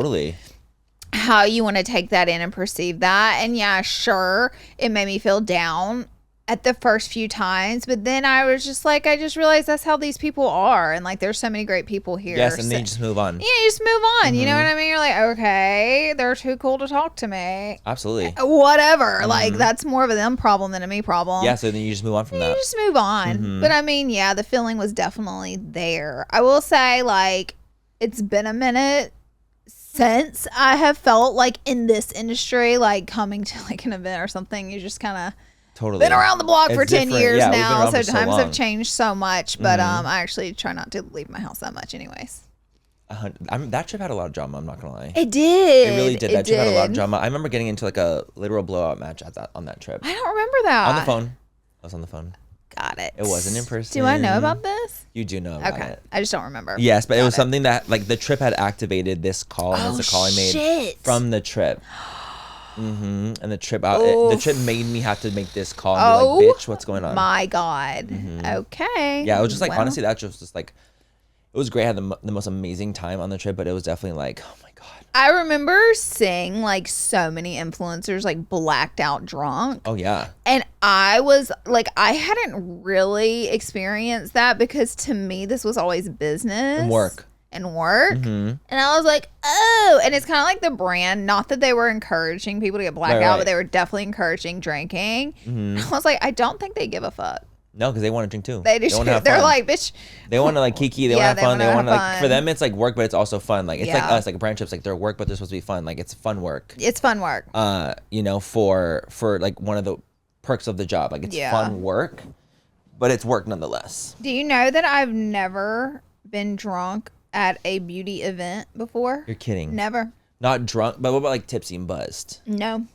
Speaker 1: how you want to take that in and perceive that. And yeah, sure, it made me feel down at the first few times, but then I was just like, I just realized that's how these people are, and like there's so many great people here.
Speaker 2: Yes, and then you just move on.
Speaker 1: Yeah, you just move on. You know what I mean? You're like, okay, they're too cool to talk to me.
Speaker 2: Absolutely.
Speaker 1: Whatever. Like that's more of a them problem than a me problem.
Speaker 2: Yeah, so then you just move on from that.
Speaker 1: You just move on. But I mean, yeah, the feeling was definitely there. I will say, like, it's been a minute since I have felt like in this industry, like coming to like an event or something, you just kind of been around the block for 10 years now, so times have changed so much. But I actually try not to leave my house that much anyways.
Speaker 2: That trip had a lot of drama, I'm not gonna lie.
Speaker 1: It did.
Speaker 2: It really did. That trip had a lot of drama. I remember getting into like a literal blowout match on that trip.
Speaker 1: I don't remember that.
Speaker 2: On the phone. I was on the phone.
Speaker 1: Got it.
Speaker 2: It wasn't in person.
Speaker 1: Do I know about this?
Speaker 2: You do know about it.
Speaker 1: I just don't remember.
Speaker 2: Yes, but it was something that like the trip had activated this call, and it's a call I made from the trip. And the trip out, the trip made me have to make this call and be like, bitch, what's going on?
Speaker 1: My God. Okay.
Speaker 2: Yeah, it was just like, honestly, that trip was just like, it was great. I had the most amazing time on the trip, but it was definitely like, oh my God.
Speaker 1: I remember seeing like so many influencers like blacked out drunk.
Speaker 2: Oh yeah.
Speaker 1: And I was like, I hadn't really experienced that because to me, this was always business.
Speaker 2: And work.
Speaker 1: And I was like, oh, and it's kind of like the brand, not that they were encouraging people to get blacked out, but they were definitely encouraging drinking. I was like, I don't think they give a fuck.
Speaker 2: No, because they want to drink too.
Speaker 1: They do. They're like, bitch.
Speaker 2: They want to like kiki. They want to have fun. They want to like, for them, it's like work, but it's also fun. Like, it's like us, like brand trips, like they're work, but they're supposed to be fun. Like, it's fun work.
Speaker 1: It's fun work.
Speaker 2: You know, for like one of the perks of the job. Like, it's fun work, but it's work nonetheless.
Speaker 1: Do you know that I've never been drunk at a beauty event before?
Speaker 2: You're kidding.
Speaker 1: Never.
Speaker 2: Not drunk, but what about like tipsy and buzzed?
Speaker 1: No.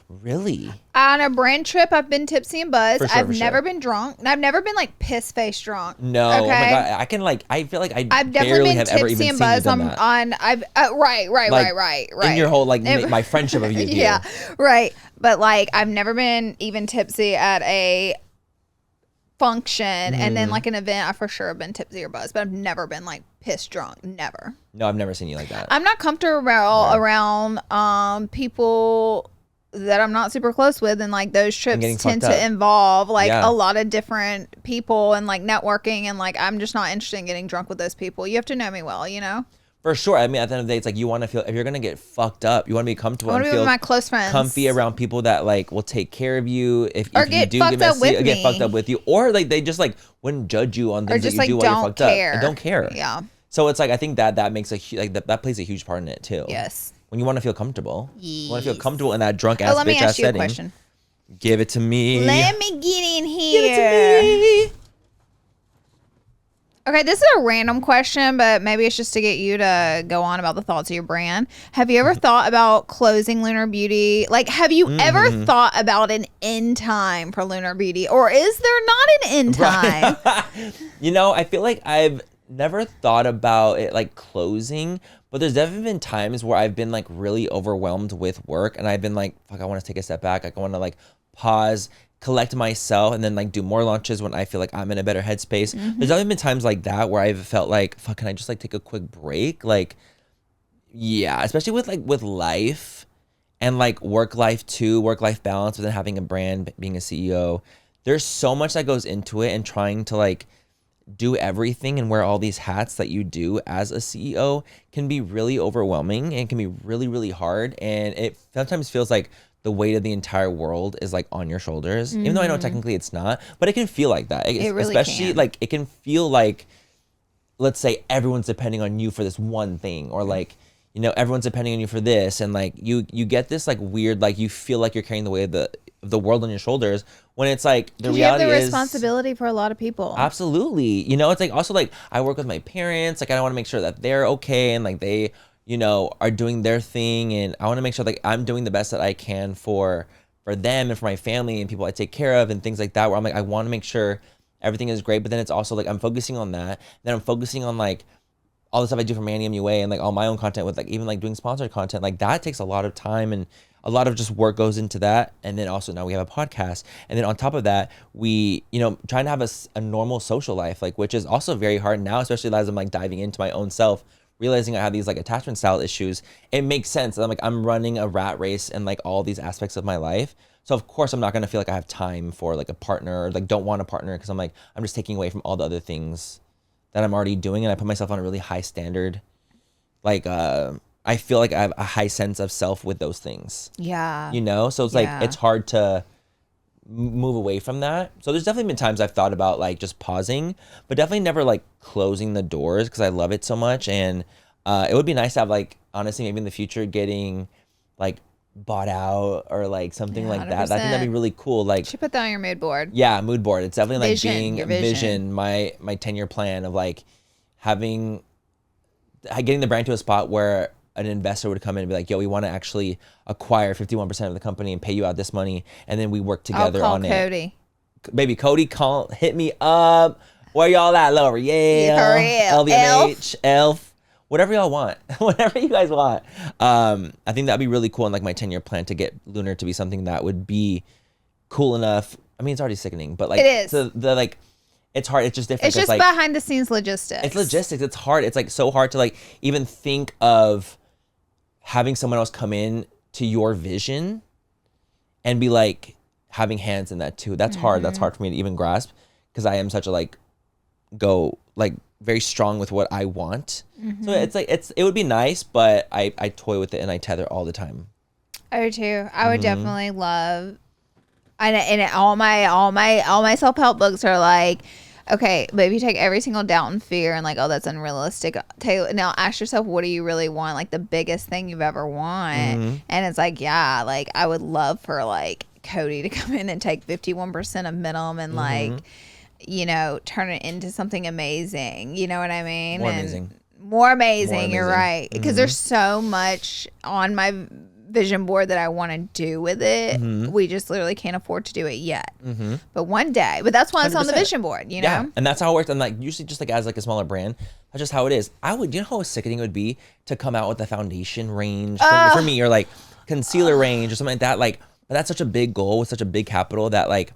Speaker 2: Really?
Speaker 1: On a brand trip, I've been tipsy and buzzed.
Speaker 2: I've
Speaker 1: never been drunk. And I've never been like piss face drunk.
Speaker 2: No. Okay? Oh my God. I can like, I feel like I've
Speaker 1: definitely been
Speaker 2: tipsy and buzzed
Speaker 1: on I've right.
Speaker 2: In your whole like my friendship of you.
Speaker 1: Yeah. Right. But like I've never been even tipsy at a function and then like an event. I for sure have been tipsy or buzzed, but I've never been like piss drunk. Never.
Speaker 2: No, I've never seen you like that.
Speaker 1: I'm not comfortable around people that I'm not super close with, and like those trips tend to involve like a lot of different people and like networking, and like I'm just not interested in getting drunk with those people. You have to know me well, you know.
Speaker 2: For sure. I mean, at the end of the day, it's like you want to feel, if you're gonna get fucked up, you want to be comfortable.
Speaker 1: I want to be with my close friends,
Speaker 2: comfy around people that like will take care of you if you do get fucked up with you, or like they just like wouldn't judge you on things that you do while you're fucked up and don't care.
Speaker 1: Yeah.
Speaker 2: So it's like I think that makes that plays a huge part in it too.
Speaker 1: Yes.
Speaker 2: When you want to feel comfortable, you want to feel comfortable in that drunk ass bitch ass setting. Let me ask you a question. Give it to me.
Speaker 1: Let me get in here. Give it to me. Okay, this is a random question, but maybe it's just to get you to go on about the thoughts of your brand. Have you ever thought about closing Lunar Beauty? Like, have you ever thought about an end time for Lunar Beauty? Or is there not an end time?
Speaker 2: Right. You know, I feel like I've never thought about it like closing, but there's definitely been times where I've been like really overwhelmed with work and I've been like, fuck, I want to take a step back. Like, I want to like pause, collect myself, and then like do more launches when I feel like I'm in a better headspace. There's definitely been times like that where I've felt like, fuck, can I just like take a quick break? Like, yeah, especially with life and like work life balance, but then having a brand, being a CEO. There's so much that goes into it, and trying to like do everything and wear all these hats that you do as a CEO can be really overwhelming and can be really, really hard. And it sometimes feels like the weight of the entire world is like on your shoulders, even though I know technically it's not, but it can feel like that. It really especially can. Like it can feel like, let's say everyone's depending on you for this one thing, or like, you know, everyone's depending on you for this. And like you get this like weird, like you feel like you're carrying the weight of the world on your shoulders, when it's like the reality is
Speaker 1: you have the responsibility for a lot of people.
Speaker 2: Absolutely. You know, it's like also like I work with my parents, like I want to make sure that they're okay and like they, you know, are doing their thing, and I want to make sure like I'm doing the best that I can for them and for my family and people I take care of and things like that, where I'm like, I want to make sure everything is great. But then it's also like I'm focusing on that, then I'm focusing on like all the stuff I do for Manny MUA and like all my own content, with like even like doing sponsored content. Like that takes a lot of time and a lot of just work goes into that. And then also now we have a podcast, and then on top of that, we, you know, trying to have a normal social life, like, which is also very hard now, especially as I'm like diving into my own self, realizing I have these like attachment style issues. It makes sense. I'm like, I'm running a rat race in like all these aspects of my life. So of course I'm not going to feel like I have time for like a partner, or like don't want a partner, because I'm like, I'm just taking away from all the other things that I'm already doing. And I put myself on a really high standard. Like, I feel like I have a high sense of self with those things. Yeah. You know? So it's like, it's hard to move away from that. So there's definitely been times I've thought about like just pausing, but definitely never like closing the doors, because I love it so much. And it would be nice to have like, honestly, maybe in the future getting like bought out or like something like that. I think that'd be really cool. Like,
Speaker 1: you should put that on your mood board.
Speaker 2: Yeah, mood board. It's definitely like being vision, my 10-year plan of like getting the brand to a spot where an investor would come in and be like, yo, we want to actually acquire 51% of the company and pay you out this money, and then we work together on
Speaker 1: Cody.
Speaker 2: it. Baby Cody, hit me up. Where y'all at, Lower? Yeah. LVMH, Elf. whatever y'all want, whatever you guys want. I think that'd be really cool in like my 10-year plan to get lunar to be something that would be cool enough. I mean, it's already sickening, but like
Speaker 1: it is.
Speaker 2: The like, it's hard. It's just different.
Speaker 1: It's just
Speaker 2: like,
Speaker 1: behind the scenes logistics.
Speaker 2: It's logistics. It's hard. It's like so hard to like even think of having someone else come in to your vision and be like having hands in that too. That's hard. That's hard for me to even grasp because I am such a like very strong with what I want. So it's like it would be nice, but I toy with it and I tether all the time.
Speaker 1: I do too. I would definitely love, and all my self-help books are like, okay, but if you take every single doubt and fear and like, oh, that's unrealistic. Now ask yourself, what do you really want? Like the biggest thing you've ever want. And it's like, yeah, like I would love for like Cody to come in and take 51% of minimum and like, you know, turn it into something amazing. You know what I mean? More amazing. You're right. Because there's so much on my vision board that I want to do with it. We just literally can't afford to do it yet. But one day. But that's why it's 100%. On the vision board, you know?
Speaker 2: Yeah, and that's how it works. And like usually just like as like a smaller brand, that's just how it is. You know how sickening it would be to come out with a foundation range for me, or like concealer range or something like that. Like, but that's such a big goal with such a big capital that like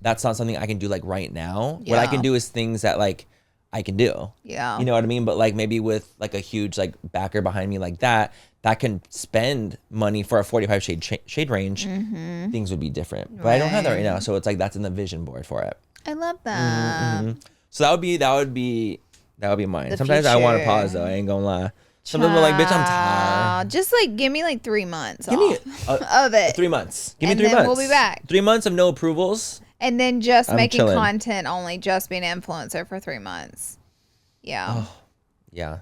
Speaker 2: that's not something I can do like right now. What I can do is things that like I can do.
Speaker 1: Yeah.
Speaker 2: You know what I mean? But like maybe with like a huge like backer behind me like that can spend money for a 45 shade range, things would be different. But I don't have that right now. So it's like that's in the vision board for it.
Speaker 1: I love that.
Speaker 2: So that would be mine. Sometimes I want to pause though. I ain't gonna lie. Sometimes I'm like, bitch, I'm tired.
Speaker 1: Just like give me like 3 months
Speaker 2: Give me
Speaker 1: of it.
Speaker 2: 3 months. Give me
Speaker 1: and
Speaker 2: 3
Speaker 1: then
Speaker 2: months.
Speaker 1: We'll be back.
Speaker 2: 3 months of no approvals.
Speaker 1: And then just making
Speaker 2: chilling.
Speaker 1: content only, just being an influencer for 3 months. Yeah.
Speaker 2: Oh, yeah.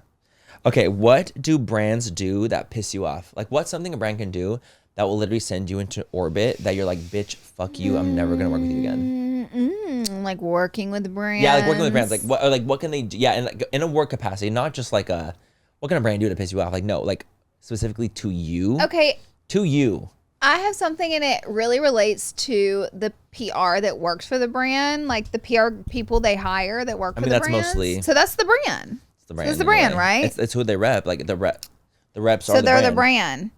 Speaker 2: Okay, what do brands do that piss you off? Like, what's something a brand can do that will literally send you into orbit that you're like, bitch, fuck you, I'm never gonna work with you again?
Speaker 1: Like working with brands.
Speaker 2: Yeah, like working with brands. Like what can they do? Yeah, and like in a work capacity, not just like what can a brand do to piss you off? Like, no, like specifically to you.
Speaker 1: Okay.
Speaker 2: To you.
Speaker 1: I have something, and it really relates to the PR that works for the brand, like the PR people they hire that work for the brand.
Speaker 2: Mostly.
Speaker 1: So that's the brand.
Speaker 2: It's the brand.
Speaker 1: So it's the brand, right?
Speaker 2: It's who they rep. Like the reps are the brand.
Speaker 1: So they're the brand.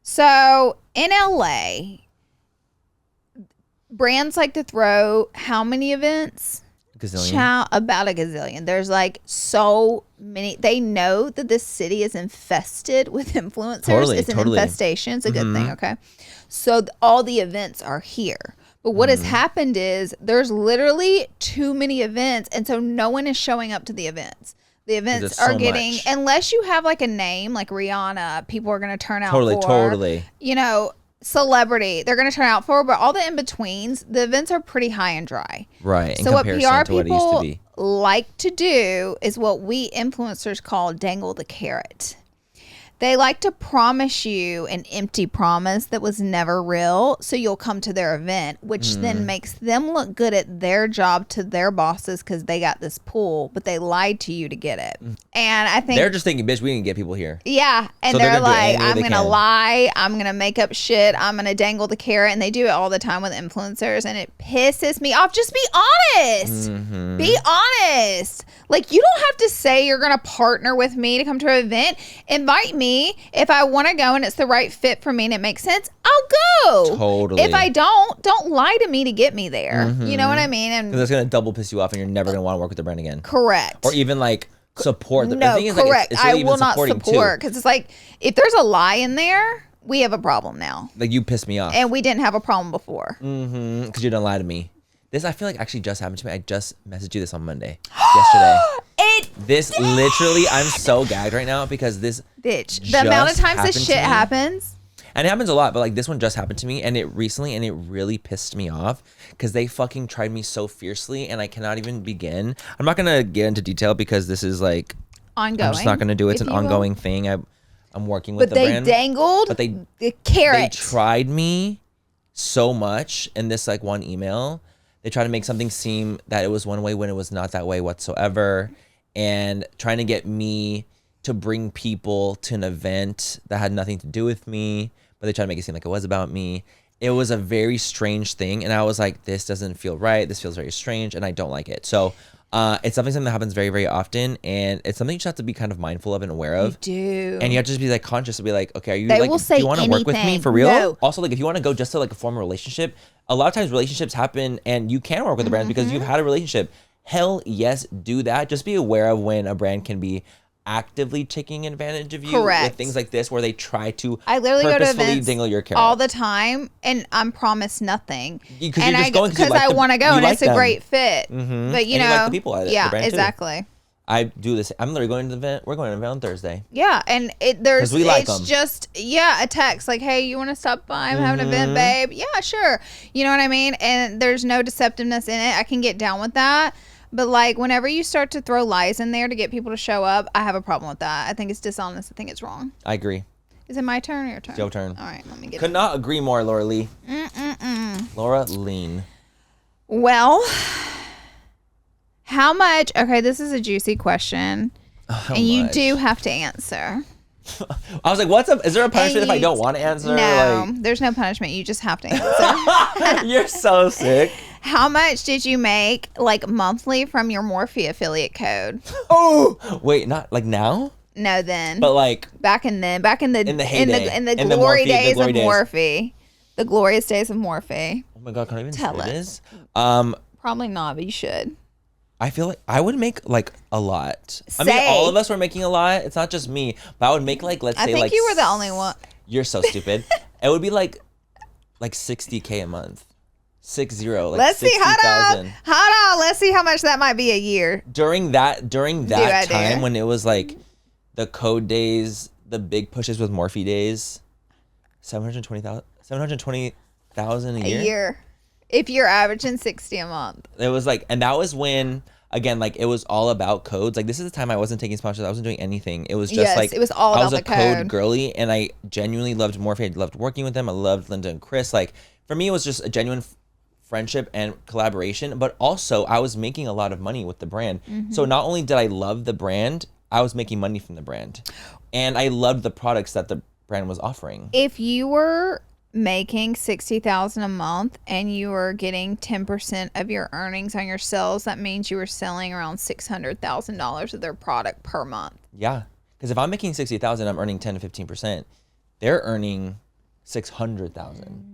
Speaker 1: So in LA, brands like to throw how many events?
Speaker 2: Gazillion.
Speaker 1: About a gazillion. There's like so many. They know that this city is infested with influencers. It's an infestation. It's a good thing. Okay. So all the events are here. But what has happened is there's literally too many events. And so no one is showing up to the events. The events are getting, unless you have like a name like Rihanna, people are going to turn out for.
Speaker 2: Totally.
Speaker 1: You know, celebrity, they're going to turn out for, but all the in-betweens, the events are pretty high and dry.
Speaker 2: Right.
Speaker 1: So what PR people like to do is what we influencers call dangle the carrot. They like to promise you an empty promise that was never real, so you'll come to their event, which then makes them look good at their job to their bosses because they got this pull, but they lied to you to get it. And I think
Speaker 2: they're just thinking, bitch, we can get people here.
Speaker 1: Yeah, and so they're like, I'm going to lie, I'm going to make up shit, I'm going to dangle the carrot, and they do it all the time with influencers, and it pisses me off. Just be honest. Be honest. Like, you don't have to say you're going to partner with me to come to an event. Invite me. If I want to go and it's the right fit for me and it makes sense, I'll go.
Speaker 2: Totally.
Speaker 1: If I don't lie to me to get me there. You know what I mean? And
Speaker 2: that's going to double piss you off and you're never going to want to work with the brand again.
Speaker 1: Correct.
Speaker 2: Or even like support.
Speaker 1: The thing is, correct. Like, I will not support because it's like if there's a lie in there, we have a problem now.
Speaker 2: Like you pissed me off.
Speaker 1: And we didn't have a problem before.
Speaker 2: Because you didn't lie to me. This I feel like actually just happened to me. I just messaged you this on Monday. Yesterday. This literally, I'm so gagged right now because this
Speaker 1: bitch. The amount of times this shit happens.
Speaker 2: And it happens a lot, but like this one just happened to me and it really pissed me off because they fucking tried me so fiercely and I cannot even begin. I'm not gonna get into detail because this is like
Speaker 1: ongoing.
Speaker 2: I'm just not gonna do it. It's an ongoing thing. I'm working with the brand.
Speaker 1: But they dangled the carrot.
Speaker 2: They tried me so much in this like one email. They tried to make something seem that it was one way when it was not that way whatsoever. And trying to get me to bring people to an event that had nothing to do with me, but they tried to make it seem like it was about me. it was a very strange thing. And I was like, this doesn't feel right. This feels very strange. And I don't like it. So it's something that happens very, very often. And it's something you just have to be kind of mindful of and aware of.
Speaker 1: You do.
Speaker 2: And you have to just be like conscious to be like, okay, are you
Speaker 1: They
Speaker 2: like,
Speaker 1: will say
Speaker 2: do you want to work with me
Speaker 1: anything.
Speaker 2: for real?
Speaker 1: No.
Speaker 2: Also, like if you want to go just to like a formal relationship, a lot of times relationships happen and you can work with a brand because you've had a relationship. Hell yes, do that. Just be aware of when a brand can be actively taking advantage of you with things like this where they try to
Speaker 1: I literally go to
Speaker 2: purposefully
Speaker 1: events
Speaker 2: dingle your carrot
Speaker 1: all the time and I'm promised nothing.
Speaker 2: Because
Speaker 1: and
Speaker 2: you're just going
Speaker 1: because I want to go and it's a great fit. But you know,
Speaker 2: like the people at
Speaker 1: yeah,
Speaker 2: the brand
Speaker 1: exactly.
Speaker 2: Too. I do this. I'm literally going to the event. We're going to an event on Thursday.
Speaker 1: Yeah, and
Speaker 2: we like
Speaker 1: it's
Speaker 2: 'em.
Speaker 1: just a text like, hey, you want to stop by? I'm having an event, babe. Yeah, sure. You know what I mean? And there's no deceptiveness in it. I can get down with that. But like whenever you start to throw lies in there to get people to show up, I have a problem with that. I think it's dishonest. I think it's wrong.
Speaker 2: I agree.
Speaker 1: Is it my turn or your turn?
Speaker 2: It's your turn.
Speaker 1: All right, let me get
Speaker 2: Could
Speaker 1: it.
Speaker 2: not agree more, Laura Lee. Laura Lean.
Speaker 1: Well, how much? Okay, this is a juicy question.
Speaker 2: How
Speaker 1: And you
Speaker 2: much?
Speaker 1: do have to answer.
Speaker 2: I was like, what's up? Is there a punishment if I don't want to answer?
Speaker 1: No, there's no punishment. You just have to answer.
Speaker 2: Like, you're so sick.
Speaker 1: How much did you make like monthly from your Morphe affiliate code?
Speaker 2: Oh, wait, not like now?
Speaker 1: No, then.
Speaker 2: But like
Speaker 1: back in the
Speaker 2: heyday.
Speaker 1: in the
Speaker 2: In the
Speaker 1: glory
Speaker 2: Morphe- the
Speaker 1: days
Speaker 2: glory
Speaker 1: of
Speaker 2: days.
Speaker 1: Morphe. The glorious days of Morphe.
Speaker 2: oh my God, can I even
Speaker 1: Tell
Speaker 2: say
Speaker 1: us.
Speaker 2: this?
Speaker 1: Probably not, but you should.
Speaker 2: I feel like I would make like a lot. I mean,
Speaker 1: Say.
Speaker 2: all of us were making a lot. It's not just me, but I would make like, let's say
Speaker 1: I think
Speaker 2: like
Speaker 1: you were the only one.
Speaker 2: You're so stupid. It would be like 60K a month. 60. Like
Speaker 1: Let's see. Hold
Speaker 2: 60,000.
Speaker 1: on. Hold on. Let's see how much that might be a year.
Speaker 2: During that
Speaker 1: I
Speaker 2: time
Speaker 1: do?
Speaker 2: when it was like the code days, the big pushes with Morphe days, 720,000 a year.
Speaker 1: A year. If you're averaging 60 a month.
Speaker 2: It was like, and that was when, again, like it was all about codes. Like this is the time I wasn't taking sponsors. I wasn't doing anything. It was just
Speaker 1: Yes,
Speaker 2: like
Speaker 1: it was all
Speaker 2: I
Speaker 1: about
Speaker 2: was a
Speaker 1: the code.
Speaker 2: girly, and I genuinely loved Morphe. I loved working with them. I loved Linda and Chris. Like for me, it was just a genuine friendship and collaboration. But also, I was making a lot of money with the brand. So not only did I love the brand, I was making money from the brand, and I loved the products that the brand was offering.
Speaker 1: If you were making 60,000 a month and you were getting 10% of your earnings on your sales, that means you were selling around $600,000 of their product per month.
Speaker 2: Yeah, because if I'm making 60,000, I'm earning 10 to 15%. They're earning 600,000.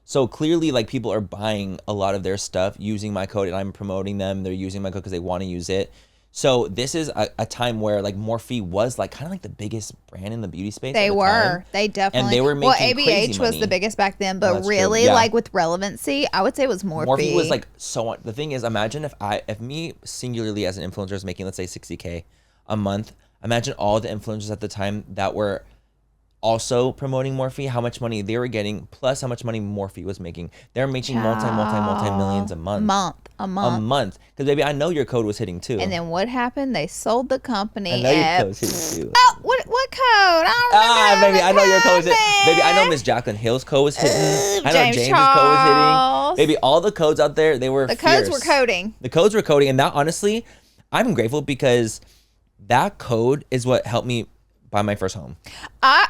Speaker 2: So clearly, like people are buying a lot of their stuff using my code, and I'm promoting them. They're using my code because they want to use it. So this is a time where like Morphe was like kind of like the biggest brand in the beauty space.
Speaker 1: They
Speaker 2: at the
Speaker 1: were.
Speaker 2: time.
Speaker 1: They definitely.
Speaker 2: And they were making
Speaker 1: ABH
Speaker 2: crazy
Speaker 1: was
Speaker 2: money.
Speaker 1: the biggest back then, but
Speaker 2: That's true.
Speaker 1: really,
Speaker 2: Yeah.
Speaker 1: like with relevancy, I would say it was Morphe.
Speaker 2: Morphe was like so. The thing is, imagine if me singularly as an influencer is making, let's say 60K a month. Imagine all the influencers at the time that were also promoting Morphe, how much money they were getting, plus how much money Morphe was making. They're making multi millions a month.
Speaker 1: A month.
Speaker 2: Because baby, I know your code was hitting too.
Speaker 1: And then what happened? They sold the company.
Speaker 2: I know your
Speaker 1: at-
Speaker 2: code was hitting too.
Speaker 1: Oh, what code? I don't remember.
Speaker 2: Baby, I know your code was hitting.
Speaker 1: man.
Speaker 2: Baby, I know Miss Jacqueline Hill's code was hitting. I know
Speaker 1: James
Speaker 2: James's code was hitting.
Speaker 1: Charles.
Speaker 2: Baby, all the codes out there, they were
Speaker 1: The codes
Speaker 2: fierce.
Speaker 1: were coding.
Speaker 2: The codes were coding, and that honestly, I'm grateful because that code is what helped me buy my first home.
Speaker 1: I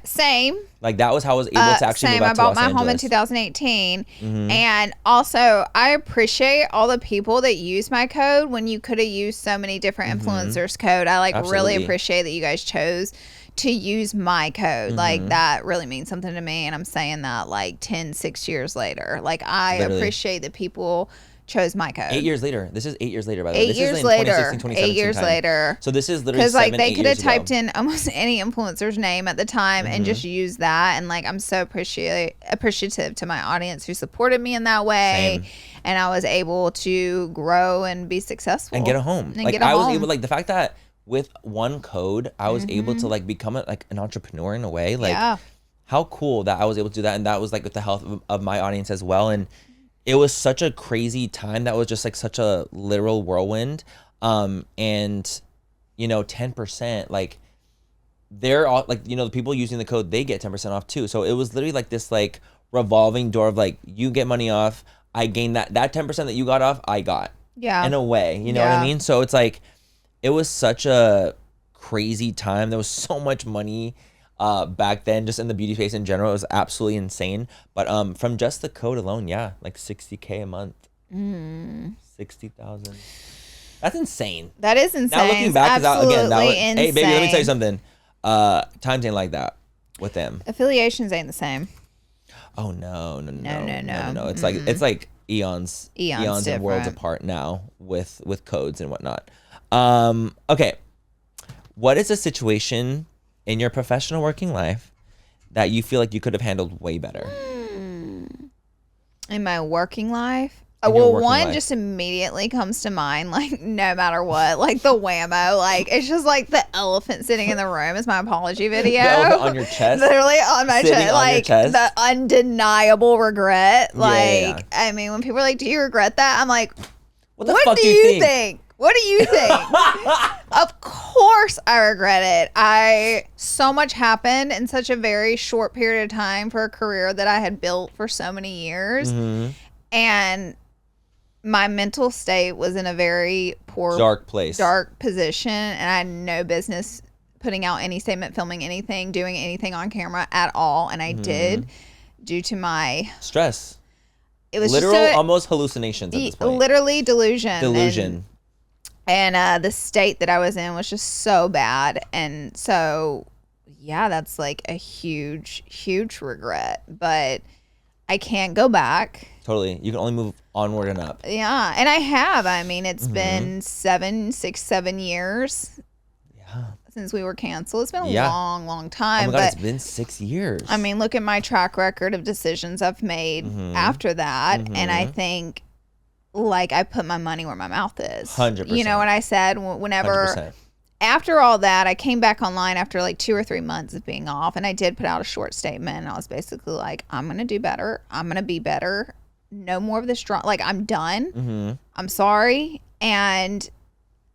Speaker 1: same.
Speaker 2: Like that was how I was able to actually
Speaker 1: Same.
Speaker 2: move
Speaker 1: I
Speaker 2: out to
Speaker 1: bought
Speaker 2: Los
Speaker 1: my home in
Speaker 2: Angeles.
Speaker 1: 2018, and also I appreciate all the people that use my code when you could have used so many different influencers' code. I like really
Speaker 2: Absolutely.
Speaker 1: appreciate that you guys chose to use my code. Like that really means something to me, and I'm saying that like 6 years later. Like I
Speaker 2: Literally.
Speaker 1: appreciate that people chose my code.
Speaker 2: 8 years later. This is 8 years later, by the way.
Speaker 1: 8
Speaker 2: This
Speaker 1: years
Speaker 2: is in
Speaker 1: later.
Speaker 2: 2016,
Speaker 1: 8 years
Speaker 2: 2017 time.
Speaker 1: later.
Speaker 2: So this is literally
Speaker 1: Because like
Speaker 2: 7,
Speaker 1: they
Speaker 2: 8
Speaker 1: could have
Speaker 2: years ago.
Speaker 1: typed in almost any influencer's name at the time and just used that, and like I'm so appreciative to my audience who supported me in that way.
Speaker 2: Same.
Speaker 1: And I was able to grow and be successful
Speaker 2: and get a home.
Speaker 1: And
Speaker 2: Like
Speaker 1: get a
Speaker 2: I was
Speaker 1: home.
Speaker 2: able, like the fact that with one code, I was able to like become like an entrepreneur in a way. Like
Speaker 1: Yeah.
Speaker 2: how cool that I was able to do that, and that was like with the help of my audience as well. And it was such a crazy time. That was just like such a literal whirlwind. And you know, 10%, like they're all like, you know, the people using the code, they get 10% off too. So it was literally like this like revolving door of like, you get money off, I gain that 10% that you got off, I got.
Speaker 1: Yeah.
Speaker 2: In a way, you know what
Speaker 1: Yeah.
Speaker 2: I mean? So it's like, it was such a crazy time. There was so much money. back then, just in the beauty space in general. It was absolutely insane. But from just the code alone, yeah, like $60K a month. 60,000. That's insane.
Speaker 1: That is insane.
Speaker 2: Now looking back,
Speaker 1: absolutely
Speaker 2: hey baby, let me tell you something. Times ain't like that with them.
Speaker 1: Affiliations ain't the same.
Speaker 2: Oh no.
Speaker 1: No.
Speaker 2: It's like eons and worlds apart now with codes and whatnot. Okay. What is a situation in your professional working life that you feel like you could have handled way better?
Speaker 1: In my working life?
Speaker 2: One
Speaker 1: life. Just immediately comes to mind, like, no matter what, like the whammo, like, it's just like the elephant sitting in the room is my apology video.
Speaker 2: The elephant on your chest?
Speaker 1: Literally on my chest, like,
Speaker 2: chest?
Speaker 1: the undeniable regret. Like, I mean, when people are like, do you regret that? I'm like,
Speaker 2: what the fuck do you think?
Speaker 1: What do you think? Of course I regret it. So much happened in such a very short period of time for a career that I had built for so many years.
Speaker 2: Mm-hmm.
Speaker 1: And my mental state was in a very poor, dark position, and I had no business putting out any statement, filming anything, doing anything on camera at all. And I did, due to my
Speaker 2: stress.
Speaker 1: It was
Speaker 2: literal, almost hallucinations at this point.
Speaker 1: Literally delusion. And the state that I was in was just so bad. And so, yeah, that's like a huge, huge regret. But I can't go back.
Speaker 2: Totally. You can only move onward and up.
Speaker 1: Yeah. And I have. I mean, it's been 7 years since we were canceled. It's been a long, long time.
Speaker 2: Oh my God, it's been 6 years.
Speaker 1: I mean, look at my track record of decisions I've made after that. And I think, like, I put my money where my mouth is.
Speaker 2: 100%.
Speaker 1: You know what I said? Whenever...
Speaker 2: 100%.
Speaker 1: After all that, I came back online after like 2 or 3 months of being off, and I did put out a short statement. And I was basically like, I'm going to do better. I'm going to be better. No more of this drama. Like, I'm done. I'm sorry. And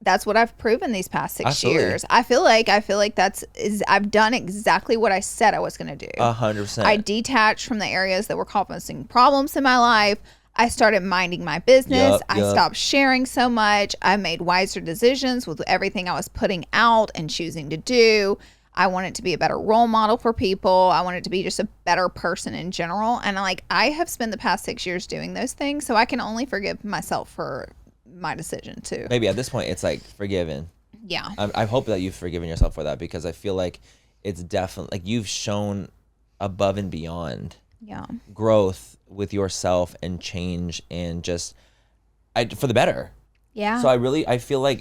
Speaker 1: that's what I've proven these past 6 years. I feel like I've done exactly what I said I was going to do.
Speaker 2: 100%.
Speaker 1: I detached from the areas that were causing problems in my life. I started minding my business. I stopped sharing so much. I made wiser decisions with everything I was putting out and choosing to do. I wanted to be a better role model for people. I wanted to be just a better person in general. And I have spent the past 6 years doing those things, so I can only forgive myself for my decision too.
Speaker 2: Maybe at this point it's like forgiven.
Speaker 1: Yeah.
Speaker 2: I hope that you've forgiven yourself for that, because I feel like it's definitely like you've shown above and beyond growth with yourself and change and just for the better. Yeah. So I feel like,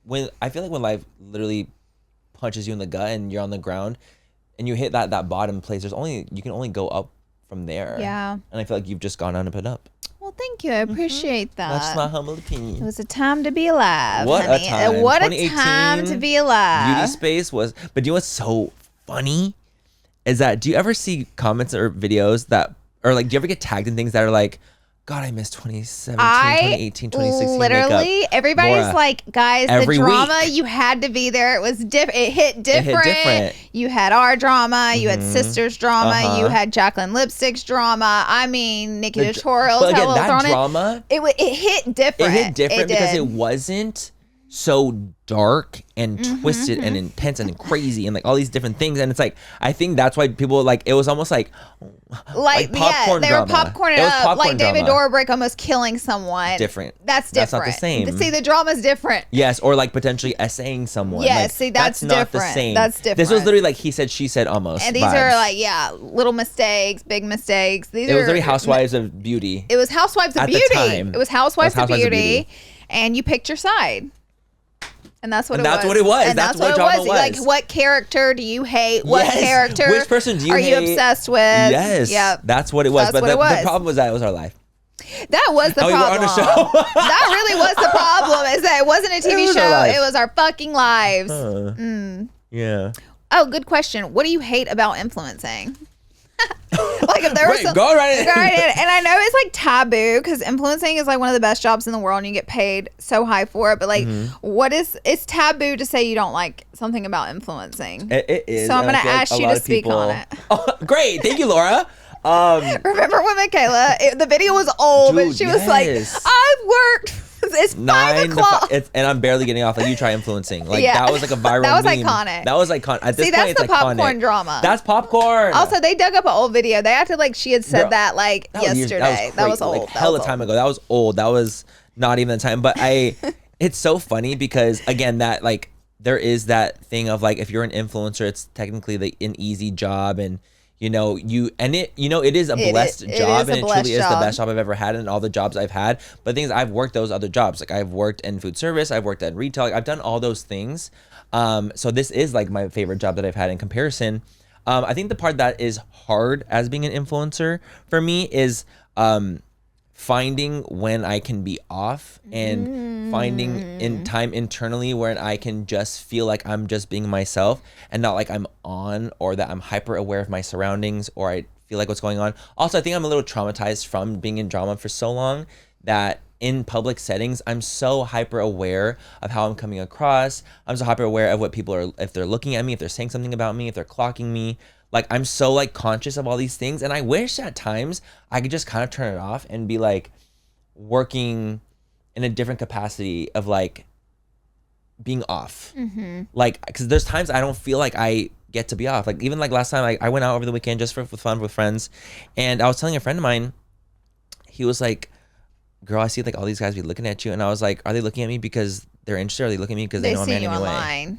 Speaker 2: when life literally punches you in the gut and you're on the ground and you hit that bottom place, you can only go up from there. Yeah. And I feel like you've just gone on and put up.
Speaker 1: Well, thank you. I appreciate that.
Speaker 2: That's my humble opinion.
Speaker 1: It was a time to be alive.
Speaker 2: What a time.
Speaker 1: What a time to be alive.
Speaker 2: Beauty space was, but do you know what's so funny? Is that, do you ever see comments or videos that, or like, do you ever get tagged in things that are like, God, I miss 2017, 2018, 2016
Speaker 1: literally,
Speaker 2: makeup.
Speaker 1: Everybody's
Speaker 2: Bora.
Speaker 1: Like, guys,
Speaker 2: Every
Speaker 1: the drama,
Speaker 2: week.
Speaker 1: you had to be there. It was different. It hit different. You had our drama. You had Sisters drama. You had Jacqueline Lipstick's drama. I mean, Nikki Tutorials.
Speaker 2: But again, that drama,
Speaker 1: it hit different.
Speaker 2: It hit different because it wasn't so dark and twisted and intense and crazy and like all these different things. And it's like, I think that's why people like, it was almost like popcorn
Speaker 1: they
Speaker 2: drama.
Speaker 1: Were popcorning up, popcorn like David Dobrik almost killing someone.
Speaker 2: Different.
Speaker 1: That's different.
Speaker 2: That's not the same.
Speaker 1: See, the drama's different.
Speaker 2: Yes, or like potentially essaying someone.
Speaker 1: Yes,
Speaker 2: like,
Speaker 1: see, that's
Speaker 2: not
Speaker 1: different.
Speaker 2: The same.
Speaker 1: That's different.
Speaker 2: This was literally like he said, she said almost.
Speaker 1: And these
Speaker 2: vibes.
Speaker 1: are like, little mistakes, big mistakes. It
Speaker 2: was literally Housewives of Beauty.
Speaker 1: It was Housewives of Beauty. At the time. It was Housewives of Beauty. And you picked your side. And that's what it was.
Speaker 2: That's what it was.
Speaker 1: And
Speaker 2: that's what drama was.
Speaker 1: Like, what character do you hate? What character?
Speaker 2: Which person do you hate?
Speaker 1: Are you obsessed with?
Speaker 2: Yes. Yep. That's what it was. But the problem was that it was our life.
Speaker 1: That was the problem.
Speaker 2: We were on a show.
Speaker 1: That really was the problem. Is that it wasn't a TV show. It was our fucking lives.
Speaker 2: Yeah.
Speaker 1: Oh, good question. What do you hate about influencing? Like if there was
Speaker 2: go right in.
Speaker 1: And I know it's like taboo because influencing is like one of the best jobs in the world and you get paid so high for it, but like it's taboo to say you don't like something about influencing.
Speaker 2: It is.
Speaker 1: So I'm gonna ask you to speak on it.
Speaker 2: Oh, great. Thank you, Laura.
Speaker 1: Remember when Michaela, the video was old, but she was like, I've worked It's 5:00.
Speaker 2: And I'm barely getting off. Like, you try influencing. Like, that was like a viral
Speaker 1: That was
Speaker 2: meme.
Speaker 1: iconic.
Speaker 2: That was iconic. At this
Speaker 1: See,
Speaker 2: point,
Speaker 1: that's
Speaker 2: it's
Speaker 1: the popcorn
Speaker 2: iconic.
Speaker 1: drama.
Speaker 2: That's popcorn.
Speaker 1: Also, they dug up an old video. They acted like she had said that like
Speaker 2: that was
Speaker 1: yesterday. That was old.
Speaker 2: Like, hella time ago. That was old. That was not even the time. But it's so funny because, again, that like there is that thing of like, if you're an influencer, it's technically an easy job, and it is a blessed job, and it truly is the best job I've ever had, and all the jobs I've had. But the thing is, I've worked those other jobs. Like, I've worked in food service, I've worked at retail, like, I've done all those things. So this is like my favorite job that I've had in comparison. I think the part that is hard as being an influencer for me is finding when I can be off, and finding in time internally where I can just feel like I'm just being myself and not like I'm on, or that I'm hyper aware of my surroundings, or I feel like what's going on. Also, I think I'm a little traumatized from being in drama for so long that in public settings, I'm so hyper aware of how I'm coming across. I'm so hyper aware of what people are, if they're looking at me, if they're saying something about me, if they're clocking me. Like, I'm so like conscious of all these things, and I wish at times I could just kind of turn it off and be like working in a different capacity of like being off. Like, because there's times I don't feel like I get to be off. Like, even like last time I went out over the weekend just for fun with friends, and I was telling a friend of mine, he was like, girl, I see like all these guys be looking at you, and I was like, are they looking at me because they're interested, or are they looking at me because they know I'm Manny away?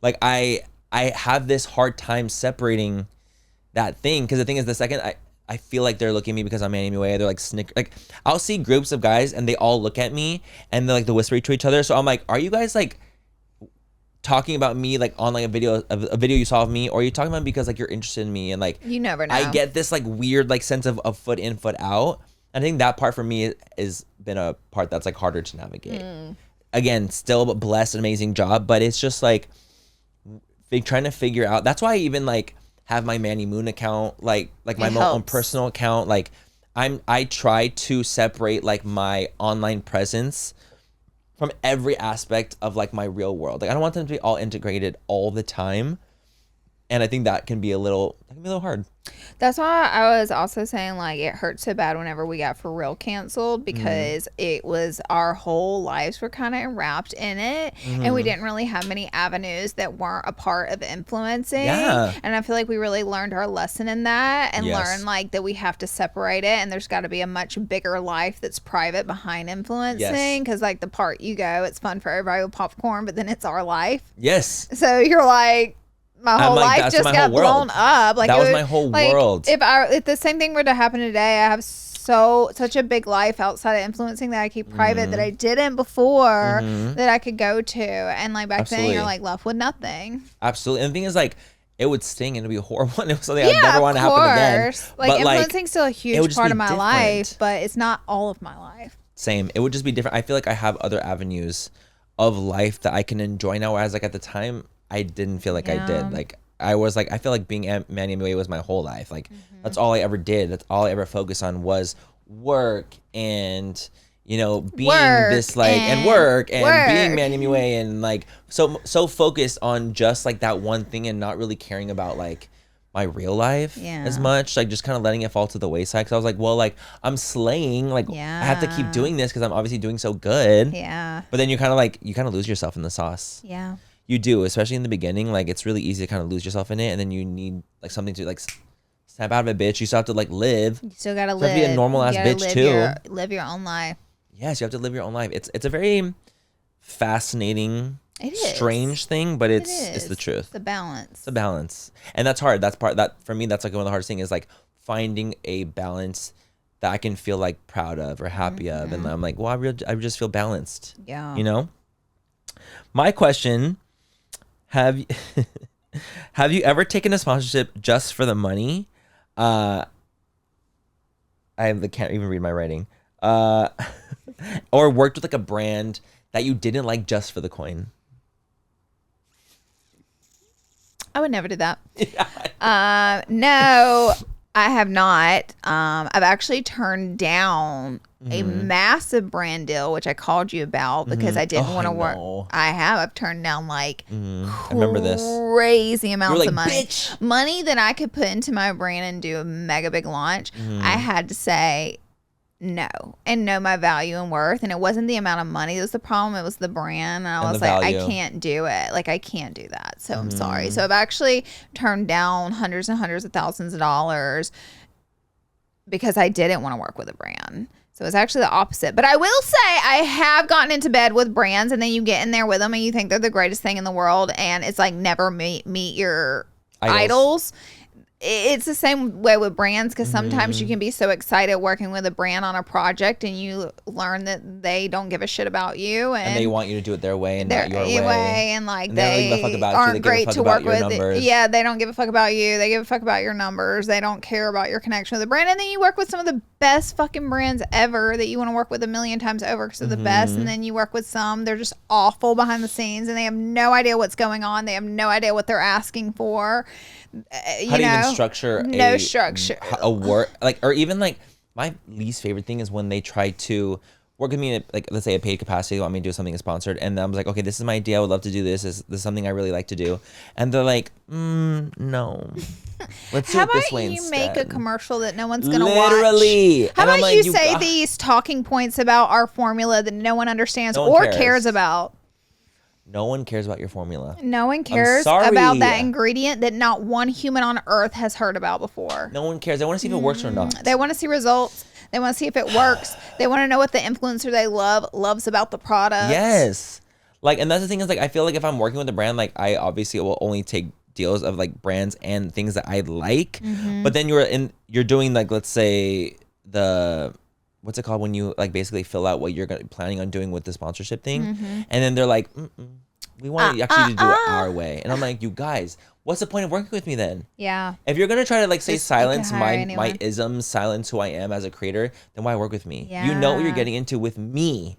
Speaker 2: Like, I have this hard time separating that thing, because the thing is, the second I feel like they're looking at me because I'm Manny away, they're like like, I'll see groups of guys and they all look at me and they're like, they're whispering to each other. So I'm like, are you guys like talking about me like on like a video you saw of me, or are you talking about me because like you're interested in me? And like,
Speaker 1: you never know.
Speaker 2: I get this like weird like sense of foot in, foot out. I think that part for me is been a part that's like harder to navigate. Again, still a blessed, amazing job, but it's just like trying to figure out. That's why I even like have my Manny Moon account, like my own personal account. Like, I try to separate like my online presence from every aspect of like my real world. Like, I don't want them to be all integrated all the time. And I think that can be a little hard.
Speaker 1: That's why I was also saying like it hurt so bad whenever we got For Real canceled, because it was our whole lives were kind of wrapped in it, and we didn't really have many avenues that weren't a part of influencing. And I feel like we really learned our lesson in that, and learned like that we have to separate it, and there's got to be a much bigger life that's private behind influencing, because like the part you go, it's fun for everybody with popcorn, but then it's our life. So you're like, my whole life just got blown up. Like,
Speaker 2: that was my whole world.
Speaker 1: If the same thing were to happen today, I have such a big life outside of influencing that I keep private that I didn't before, that I could go to, and like back then you're like left with nothing.
Speaker 2: Absolutely. And the thing is, like, it would sting and it'd be horrible, and it was something I'd never want to happen again.
Speaker 1: Like,
Speaker 2: but
Speaker 1: influencing's still a huge part of my life, but it's not all of my life.
Speaker 2: Same. It would just be different. I feel like I have other avenues of life that I can enjoy now, whereas like at the time I didn't feel like I did. Like, I was like, I feel like being Manny Way was my whole life. Like, that's all I ever did. That's all I ever focused on was work, and being this like and work and being Manny Way, and like so focused on just like that one thing, and not really caring about like my real life as much. Like, just kind of letting it fall to the wayside, because I was like, well, like, I'm slaying, like I have to keep doing this because I'm obviously doing so good. But then you kind of lose yourself in the sauce. You do, especially in the beginning. Like, it's really easy to kind of lose yourself in it, and then you need like something to like snap out of it, bitch. You still have to like live. You
Speaker 1: still gotta live.
Speaker 2: You have to be a normal ass bitch too.
Speaker 1: Live your own life.
Speaker 2: Yes, you have to live your own life. It's a very fascinating, strange thing, but it's the truth.
Speaker 1: The balance.
Speaker 2: It's a balance, and that's hard. That's for me. That's like one of the hardest things, is like finding a balance that I can feel like proud of or happy of, and I'm like, well, I just feel balanced. My question. Have you ever taken a sponsorship just for the money? I can't even read my writing. Or worked with like a brand that you didn't like just for the coin?
Speaker 1: I would never do that. No, I have not. I've actually turned down a massive brand deal, which I called you about because I didn't want to work. I've turned down like
Speaker 2: I remember this.
Speaker 1: Crazy amounts
Speaker 2: like,
Speaker 1: of money.
Speaker 2: Bitch.
Speaker 1: Money that I could put into my brand and do a mega big launch. I had to say, no, and know my value and worth. And it wasn't the amount of money that was the problem. It was the brand. And I was like, I can't do it. Like, I can't do that. So I'm sorry. So I've actually turned down hundreds and hundreds of thousands of dollars because I didn't want to work with a brand. So it's actually the opposite. But I will say I have gotten into bed with brands, and then you get in there with them and you think they're the greatest thing in the world. And it's like never meet your idols. It's the same way with brands, because sometimes you can be so excited working with a brand on a project and you learn that they don't give a shit about you, and
Speaker 2: they want you to do it their way and not your way,
Speaker 1: and like
Speaker 2: and
Speaker 1: they
Speaker 2: don't give a fuck about
Speaker 1: aren't
Speaker 2: you. They
Speaker 1: great
Speaker 2: give a fuck
Speaker 1: to
Speaker 2: about
Speaker 1: work
Speaker 2: your
Speaker 1: with.
Speaker 2: numbers.
Speaker 1: Yeah, they don't give a fuck about you. They give a fuck about your numbers. They don't care about your connection with the brand. And then you work with some of the best fucking brands ever that you want to work with a million times over because they're the best. And then you work with some, they're just awful behind the scenes and they have no idea what's going on. They have no idea what they're asking for.
Speaker 2: How do you even structure
Speaker 1: structure
Speaker 2: a work, like, or even like my least favorite thing is when they try to work with me in like, let's say a paid capacity, they want me to do something sponsored, and I'm like, okay, this is my idea, I would love to do this. This is something I really like to do, and they're like, no, let's do it this way instead.
Speaker 1: How about you make a commercial that no one's gonna watch?
Speaker 2: Literally.
Speaker 1: How about you say these talking points about our formula that no one understands or cares about?
Speaker 2: No one cares about your formula.
Speaker 1: No one cares about that ingredient that not one human on earth has heard about before.
Speaker 2: No one cares. They want to see if it works or not.
Speaker 1: They want to see results. They want to see if it works. They want to know what the influencer they loves about the product.
Speaker 2: Yes. Like, and that's the thing is, like, I feel like if I'm working with a brand, like, I obviously will only take deals of like brands and things that I like. But then you're doing like, let's say what's it called when you like basically fill out what you're planning on doing with the sponsorship thing, and then they're like, we want actually to do it our way, and I'm like, you guys, what's the point of working with me then?
Speaker 1: Yeah.
Speaker 2: If you're gonna try to like say silence my isms, silence who I am as a creator, then why work with me?
Speaker 1: Yeah.
Speaker 2: You know what you're getting into with me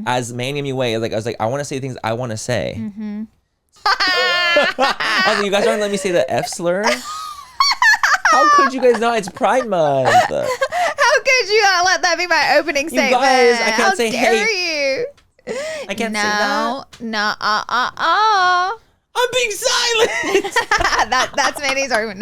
Speaker 2: as Manny MUA. Like I was like, I want to say things I want to say. I was like, you guys aren't letting me say the F slur. How could you guys not? It's Pride Month.
Speaker 1: How could you not let that be my opening statement?
Speaker 2: You guys, I can't
Speaker 1: How
Speaker 2: say,
Speaker 1: dare
Speaker 2: hey.
Speaker 1: you?
Speaker 2: I can't say that.
Speaker 1: No,
Speaker 2: I'm being silent.
Speaker 1: That's Manny's argument.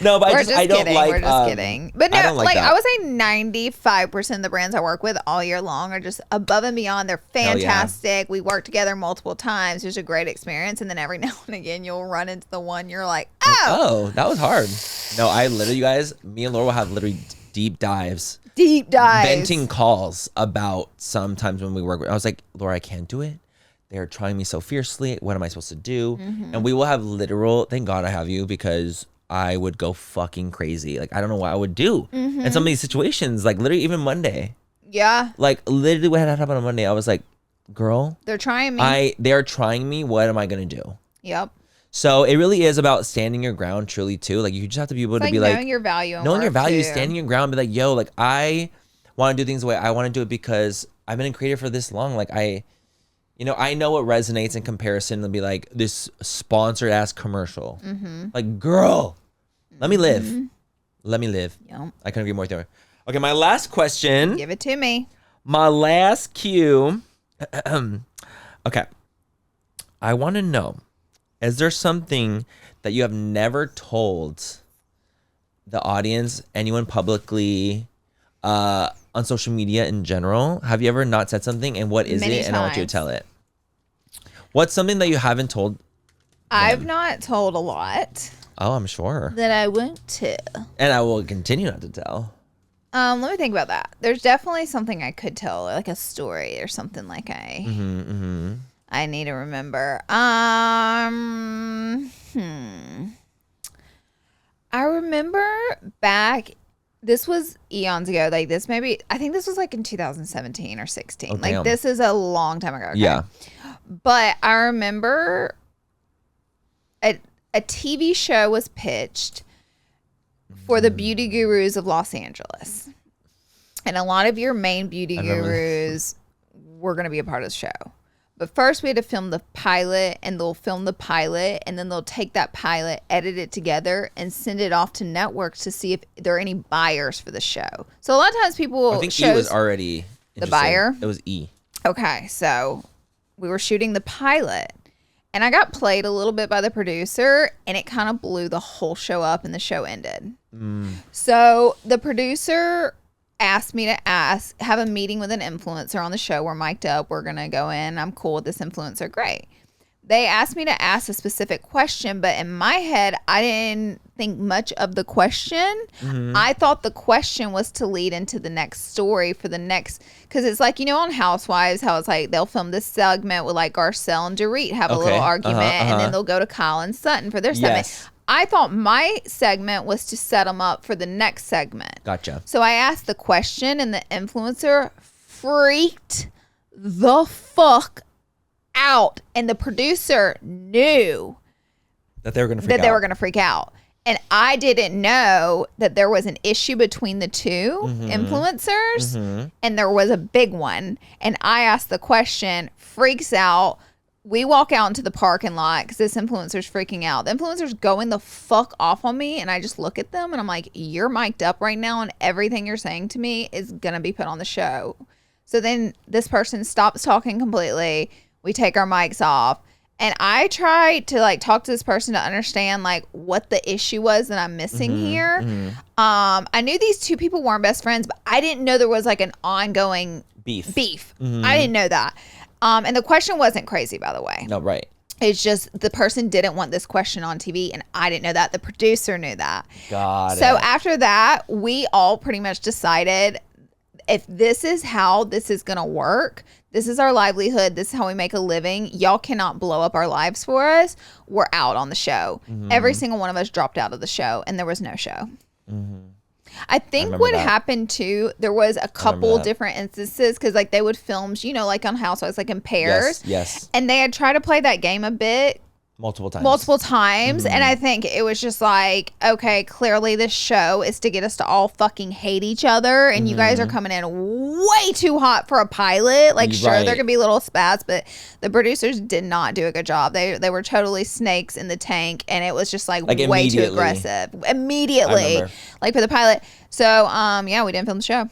Speaker 2: No, but
Speaker 1: I don't
Speaker 2: kidding.
Speaker 1: Like. We're just kidding. But no, I would say 95% of the brands I work with all year long are just above and beyond. They're fantastic. Yeah. We work together multiple times. It was a great experience. And then every now and again, you'll run into the one you're like,
Speaker 2: oh, that was hard. No, I literally, you guys, me and Laura will have literally deep dives. Venting calls about sometimes when we work with, I was like, Laura, I can't do it. They're trying me so fiercely. What am I supposed to do? And we will have literal, thank God I have you, because I would go fucking crazy. Like, I don't know what I would do in some of these situations. Like, literally, even Monday.
Speaker 1: Yeah.
Speaker 2: Like, literally, what had happened on Monday, I was like, girl.
Speaker 1: They're trying me.
Speaker 2: They're trying me. What am I going to do?
Speaker 1: Yep.
Speaker 2: So it really is about standing your ground, truly, too. Like, you just have to be able to be like,
Speaker 1: knowing your value and
Speaker 2: knowing your value,
Speaker 1: too.
Speaker 2: standing your ground, be like, yo, like, I want to do things the way I want to do it because I've been a creator for this long. Like, I know what resonates in comparison to be like this sponsored ass commercial. Like, girl, let me live. Let me live.
Speaker 1: Yep.
Speaker 2: I couldn't agree more with you. Okay, my last question.
Speaker 1: Give it to me.
Speaker 2: My last cue. Okay. I want to know, is there something that you have never told the audience, anyone publicly, on social media in general? Have you ever not said something, and what is it? And I want you to tell it. What's something that you haven't told?
Speaker 1: I've not told a lot.
Speaker 2: Oh, I'm sure.
Speaker 1: That I won't tell.
Speaker 2: And I will continue not to tell.
Speaker 1: Let me think about that. There's definitely something I could tell, like a story or something like I need to remember. I remember back, this was eons ago, like this maybe, I think this was like in 2017 or 16. Like
Speaker 2: damn.
Speaker 1: this is a long time ago. Okay?
Speaker 2: Yeah.
Speaker 1: But I remember a TV show was pitched for the beauty gurus of Los Angeles. And a lot of your main beauty gurus were going to be a part of the show. But first we had to film the pilot, and they'll film the pilot, and then they'll take that pilot, edit it together, and send it off to networks to see if there are any buyers for the show. So a lot of times people
Speaker 2: I think E was already
Speaker 1: the buyer.
Speaker 2: It was E.
Speaker 1: Okay, so we were shooting the pilot, and I got played a little bit by the producer, and it kind of blew the whole show up, and the show ended. So the producer asked me to have a meeting with an influencer on the show. We're mic'd up. We're going to go in. I'm cool with this influencer. Great. They asked me to ask a specific question, but in my head, I didn't think much of the question. I thought the question was to lead into the next story for the next, because it's like, on Housewives, how it's like they'll film this segment with like Garcelle and Dorit have a little argument, and then they'll go to Kyle and Sutton for their segment. I thought my segment was to set them up for the next segment.
Speaker 2: Gotcha.
Speaker 1: So I asked the question, and the influencer freaked the fuck out, and the producer knew
Speaker 2: that they were going to freak out.
Speaker 1: And I didn't know that there was an issue between the two influencers, and there was a big one. And I asked the question, freaks out. We walk out into the parking lot because this influencer's freaking out. The influencer's going the fuck off on me, and I just look at them and I'm like, you're mic'd up right now, and everything you're saying to me is gonna be put on the show. So then this person stops talking completely. We take our mics off, and I try to like talk to this person to understand like what the issue was that I'm missing here. I knew these two people weren't best friends, but I didn't know there was like an ongoing beef. I didn't know that. And the question wasn't crazy, by the way.
Speaker 2: No, right.
Speaker 1: It's just the person didn't want this question on TV, and I didn't know that. The producer knew that.
Speaker 2: Got it.
Speaker 1: So after that, we all pretty much decided, if this is how this is going to work, this is our livelihood, this is how we make a living, y'all cannot blow up our lives for us, we're out on the show. Every single one of us dropped out of the show, and there was no show. I think what happened too, there was a couple different instances, because like they would film, like on Housewives, like in pairs.
Speaker 2: Yes.
Speaker 1: And they had tried to play that game a bit.
Speaker 2: Multiple times.
Speaker 1: And I think it was just like, okay, clearly this show is to get us to all fucking hate each other, and you guys are coming in way too hot for a pilot. Like, sure, there could be little spats, but the producers did not do a good job. They were totally snakes in the tank, and it was just like way too aggressive. Immediately. Like for the pilot. So, yeah, we didn't film the show.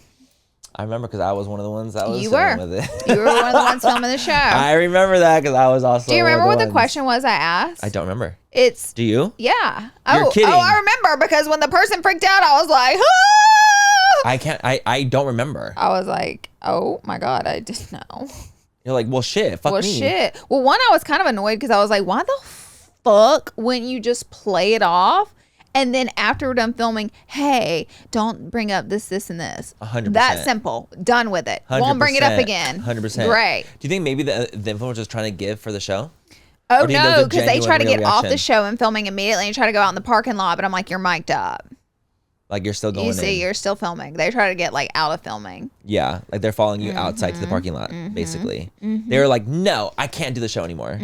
Speaker 2: I remember because I was one of the ones that was filming with it.
Speaker 1: You were one of the ones filming the show.
Speaker 2: I remember that because I was also.
Speaker 1: Do you remember what the question was I asked?
Speaker 2: I don't remember.
Speaker 1: Do
Speaker 2: you?
Speaker 1: Yeah.
Speaker 2: You're kidding.
Speaker 1: Oh, I remember, because when the person freaked out, I was like, ah!
Speaker 2: I don't remember.
Speaker 1: I was like, oh my God, I didn't know.
Speaker 2: You're like, well, shit. Fuck me.
Speaker 1: Well, one, I was kind of annoyed because I was like, why the fuck wouldn't you just play it off? And then after we're done filming, hey, don't bring up this, and this.
Speaker 2: 100%.
Speaker 1: That simple. Done with it.
Speaker 2: 100%.
Speaker 1: Won't bring it up again.
Speaker 2: 100%.
Speaker 1: Great.
Speaker 2: Do you think maybe the influencer was trying to give for the show?
Speaker 1: Oh, no, because they try to get off the show and filming immediately and try to go out in the parking lot. But I'm like, you're mic'd up.
Speaker 2: Like you're still going in.
Speaker 1: You're still filming. They try to get like out of filming.
Speaker 2: Yeah, like they're following you outside to the parking lot, basically. They were like, no, I can't do the show anymore.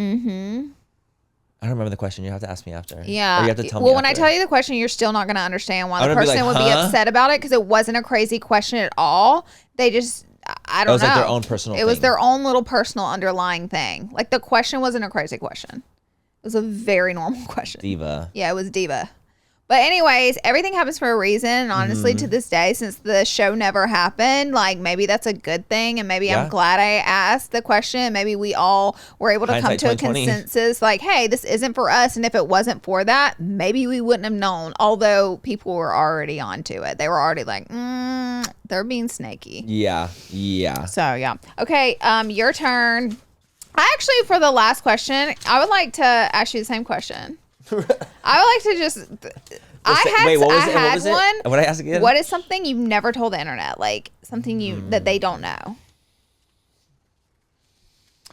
Speaker 2: I don't remember the question. You have to ask me after.
Speaker 1: Yeah.
Speaker 2: Or you have to tell me
Speaker 1: Well, when
Speaker 2: after.
Speaker 1: I tell you the question, you're still not going to understand why the person would be upset about it, because it wasn't a crazy question at all. They just, I don't know.
Speaker 2: It was like their own personal thing.
Speaker 1: It was their own little personal underlying thing. Like the question wasn't a crazy question. It was a very normal question.
Speaker 2: Diva.
Speaker 1: Yeah, it was diva. But anyways, everything happens for a reason. And honestly, to this day, since the show never happened, like maybe that's a good thing. And maybe I'm glad I asked the question. Maybe we all were able to come to a consensus like, hey, this isn't for us. And if it wasn't for that, maybe we wouldn't have known. Although people were already onto it. They were already like, they're being snaky.
Speaker 2: Yeah. Yeah.
Speaker 1: So, yeah. Okay. Your turn. Actually, for the last question, I would like to ask you the same question. I would like to just. What was it? What I asked again? What is something you've never told the internet? Like something that they don't know.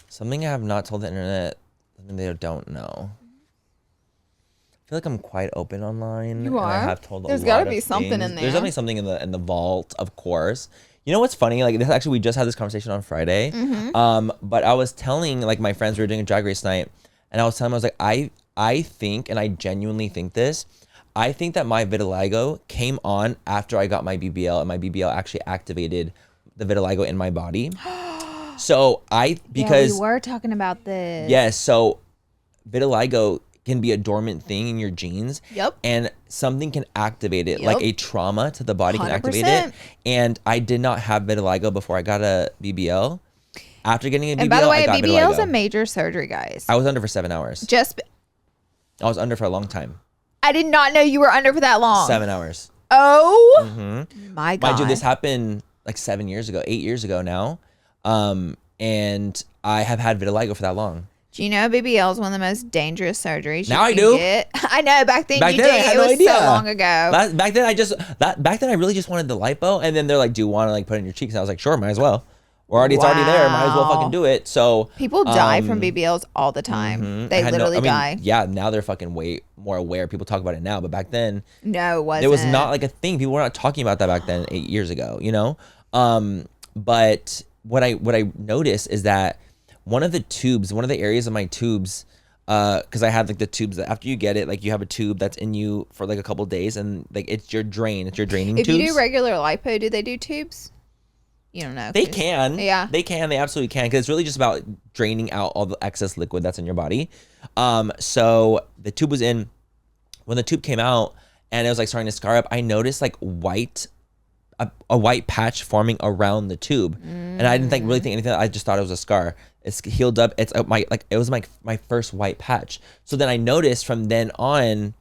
Speaker 2: Something I have not told the internet. Something they don't know. I feel like I'm quite open online.
Speaker 1: You are.
Speaker 2: And I have told
Speaker 1: There's got to be something in there.
Speaker 2: There's definitely something in the vault, of course. You know what's funny? Like this, actually, we just had this conversation on Friday. But I was telling like my friends, we were doing a drag race night, and I was telling them, I was like, I think, and I genuinely think this, I think that my vitiligo came on after I got my BBL, and my BBL actually activated the vitiligo in my body. So because
Speaker 1: we were talking about this.
Speaker 2: Yes, so vitiligo can be a dormant thing in your genes.
Speaker 1: Yep.
Speaker 2: And something can activate it, like a trauma to the body 100%. Can activate it. And I did not have vitiligo before I got a BBL. After getting a BBL,
Speaker 1: and by the way,
Speaker 2: I got
Speaker 1: BBL is
Speaker 2: vitiligo.
Speaker 1: a major surgery, guys.
Speaker 2: I was under for 7 hours. I was under for a long time.
Speaker 1: I did not know you were under for that long.
Speaker 2: 7 hours.
Speaker 1: Oh my God.
Speaker 2: Mind you, this happened like 8 years ago now. And I have had vitiligo for that long.
Speaker 1: Do you know BBL is one of the most dangerous surgeries
Speaker 2: now
Speaker 1: you
Speaker 2: I do.
Speaker 1: Get? I know, back then you
Speaker 2: I
Speaker 1: did.
Speaker 2: had
Speaker 1: It
Speaker 2: no
Speaker 1: was
Speaker 2: idea.
Speaker 1: so long ago.
Speaker 2: Back then I really just wanted the lipo, and then they're like, do you want to like put it in your cheeks? And I was like, sure, might as well. It's already there. Might as well fucking do it. So
Speaker 1: people die from BBLs all the time. They literally die.
Speaker 2: Yeah, now they're fucking way more aware. People talk about it now, but back then,
Speaker 1: no, it wasn't.
Speaker 2: It was not like a thing. People were not talking about that back then 8 years ago, you know? But what I noticed is that one of the areas of my tubes, because I had like the tubes that after you get it, like you have a tube that's in you for like a couple days, and like it's your draining
Speaker 1: if
Speaker 2: tubes.
Speaker 1: You do regular lipo, do they do tubes? You don't know.
Speaker 2: They can.
Speaker 1: Yeah.
Speaker 2: They absolutely can, because it's really just about draining out all the excess liquid that's in your body. So the tube was in. When the tube came out and it was like starting to scar up, I noticed like a white patch forming around the tube, and I didn't really think anything. I just thought it was a scar. It's healed up. It's it was my first white patch. So then I noticed from then on,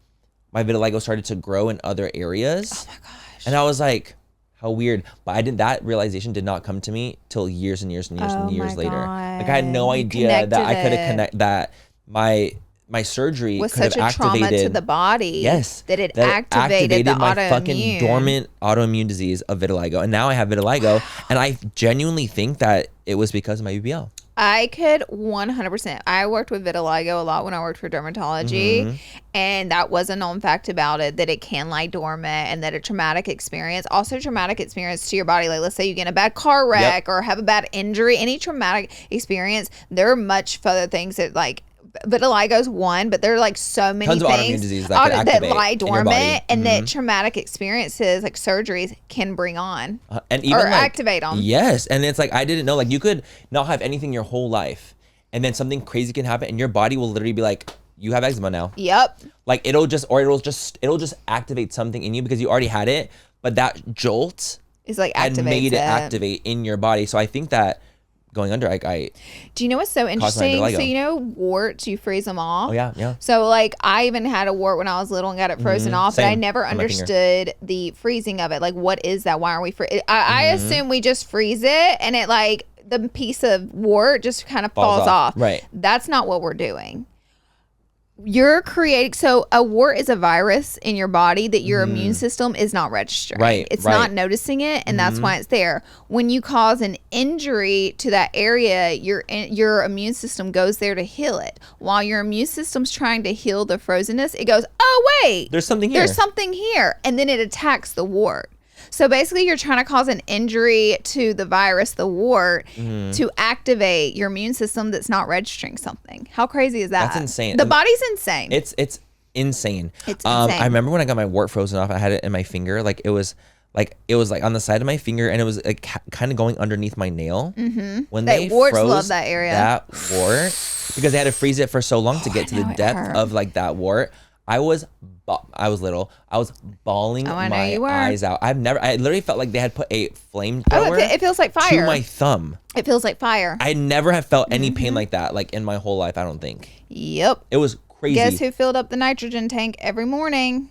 Speaker 2: my vitiligo started to grow in other areas.
Speaker 1: Oh my gosh!
Speaker 2: And I was like, how weird. But that realization did not come to me till years and years and years and years later. Like I had no idea that I could have that my surgery
Speaker 1: was
Speaker 2: could have
Speaker 1: such a
Speaker 2: activated
Speaker 1: trauma to the body.
Speaker 2: Yes,
Speaker 1: that it activated the
Speaker 2: my
Speaker 1: autoimmune.
Speaker 2: fucking dormant autoimmune disease of vitiligo, and now I have vitiligo, and I genuinely think that it was because of my BBL.
Speaker 1: I could 100%. I worked with vitiligo a lot when I worked for dermatology, and that was a known fact about it, that it can lie dormant, and that a traumatic experience to your body, like let's say you get in a bad car wreck or have a bad injury, any traumatic experience, there are much further things that like vitiligo's one, but there are like so many
Speaker 2: tons of autoimmune
Speaker 1: things
Speaker 2: diseases that
Speaker 1: lie dormant, and that traumatic experiences like surgeries can bring on
Speaker 2: and even
Speaker 1: or activate on.
Speaker 2: Yes, and it's like I didn't know, like you could not have anything your whole life, and then something crazy can happen, and your body will literally be like, you have eczema now.
Speaker 1: Yep.
Speaker 2: Like it'll just activate something in you because you already had it, but that jolt
Speaker 1: is like
Speaker 2: and made it activate in your body. So I think that going under, I
Speaker 1: do you know what's so interesting? So you know warts, you freeze them off.
Speaker 2: Oh yeah.
Speaker 1: So like I even had a wart when I was little and got it frozen off, but I never understood the freezing of it. Like what is that? Why are we I assume we just freeze it and it like the piece of wart just kind of falls off.
Speaker 2: Right.
Speaker 1: That's not what we're doing. You're creating, so a wart is a virus in your body that your immune system is not registering.
Speaker 2: Right.
Speaker 1: It's not noticing it, and that's why it's there. When you cause an injury to that area, your immune system goes there to heal it. While your immune system's trying to heal the frozenness, it goes, oh wait,
Speaker 2: there's something here,
Speaker 1: and then it attacks the wart. So basically you're trying to cause an injury to the virus, the wart, to activate your immune system that's not registering something. How crazy is that?
Speaker 2: That's insane.
Speaker 1: The body's insane.
Speaker 2: It's insane.
Speaker 1: It's insane.
Speaker 2: I remember when I got my wart frozen off, I had it in my finger. Like it was like on the side of my finger, and it was like kind of going underneath my nail. When they
Speaker 1: warts
Speaker 2: froze
Speaker 1: love that area.
Speaker 2: That wart, because they had to freeze it for so long to get to the depth of like that wart. I was little. I was bawling my eyes out. I literally felt like they had put a flamethrower.
Speaker 1: It feels like fire
Speaker 2: to my thumb.
Speaker 1: It feels like fire.
Speaker 2: I never have felt any pain like that, like in my whole life. I don't think.
Speaker 1: Yep.
Speaker 2: It was crazy.
Speaker 1: Guess who filled up the nitrogen tank every morning?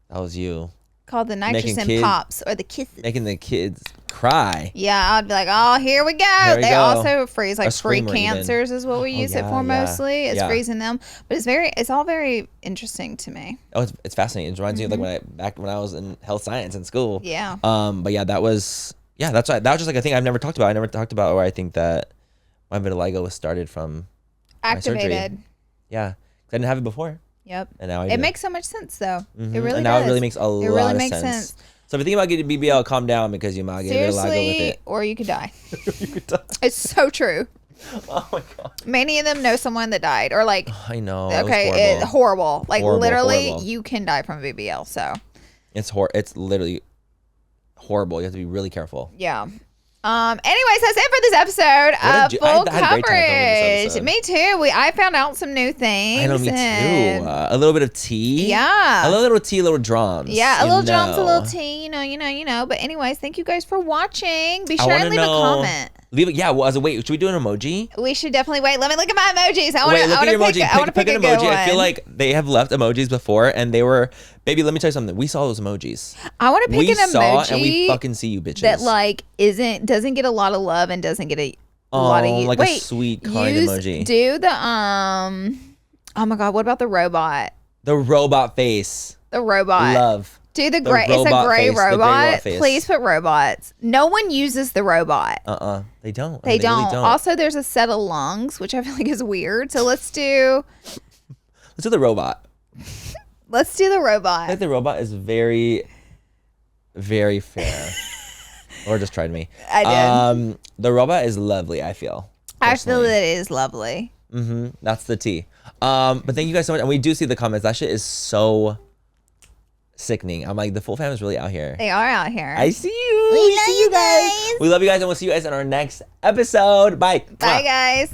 Speaker 2: That was you.
Speaker 1: Called the nitrogen pops or the kisses.
Speaker 2: Making the kids cry.
Speaker 1: Yeah, I'd be like, oh, here we go. They also freeze like pre-cancers is what we use it for mostly. It's freezing them. But it's all very interesting to me.
Speaker 2: Oh, it's fascinating. It reminds me of like when I was in health science in school.
Speaker 1: Yeah.
Speaker 2: But yeah, that was just like a thing I've never talked about. I never talked about where I think that my vitiligo was started from
Speaker 1: activated.
Speaker 2: My surgery. Yeah. 'Cause I didn't have it before.
Speaker 1: Yep.
Speaker 2: And now
Speaker 1: it makes so much sense though. It really
Speaker 2: and now
Speaker 1: does.
Speaker 2: It really makes a lot of sense. So if you think about getting BBL, calm down because you might get vitiligo with it.
Speaker 1: Or you could die. It's so true.
Speaker 2: Oh my god.
Speaker 1: Many of them know someone that died or like.
Speaker 2: I know.
Speaker 1: Okay, it's horrible. Like literally,
Speaker 2: horrible.
Speaker 1: you can die from BBL. So.
Speaker 2: It's literally horrible. You have to be really careful.
Speaker 1: Yeah. Anyways, that's it for this episode of Full Coverage. Me too. I found out some new things.
Speaker 2: I know, me too. A little bit of tea.
Speaker 1: Yeah.
Speaker 2: A little tea, a little drums.
Speaker 1: Yeah, a little drums, a little tea. You know. But anyways, thank you guys for watching. Be sure and leave a comment.
Speaker 2: Leave it. Yeah. Well, wait, should we do an emoji?
Speaker 1: We should definitely wait. Let me look at my emojis. I want
Speaker 2: Wait, look at your emoji.
Speaker 1: pick
Speaker 2: Pick
Speaker 1: a
Speaker 2: an
Speaker 1: good
Speaker 2: emoji. I feel
Speaker 1: one.
Speaker 2: like they have left emojis before, and they were. Baby, let me tell you something. We saw those emojis.
Speaker 1: I want to pick an emoji.
Speaker 2: We saw and we fucking see you, bitches.
Speaker 1: That like doesn't get a lot of love and doesn't get a lot of use.
Speaker 2: Like a sweet, kind emoji.
Speaker 1: Do the Oh my god, what about the robot?
Speaker 2: The robot face.
Speaker 1: The robot.
Speaker 2: Love.
Speaker 1: Do the gray. It's a gray robot. Please put robots. No one uses the robot.
Speaker 2: They don't.
Speaker 1: They don't. Also, there's a set of lungs, which I feel like is weird. So let's do
Speaker 2: the robot.
Speaker 1: Let's do the robot.
Speaker 2: I think the robot is very, very fair. Or just tried me.
Speaker 1: I did.
Speaker 2: The robot is lovely, I feel.
Speaker 1: I feel that it is lovely.
Speaker 2: That's the tea. But thank you guys so much. And we do see the comments. That shit is so sickening. I'm like, the full fam is really out here.
Speaker 1: They are out here.
Speaker 2: I see you. We see you guys. We love you guys, and we'll see you guys in our next episode. Bye.
Speaker 1: Bye, guys.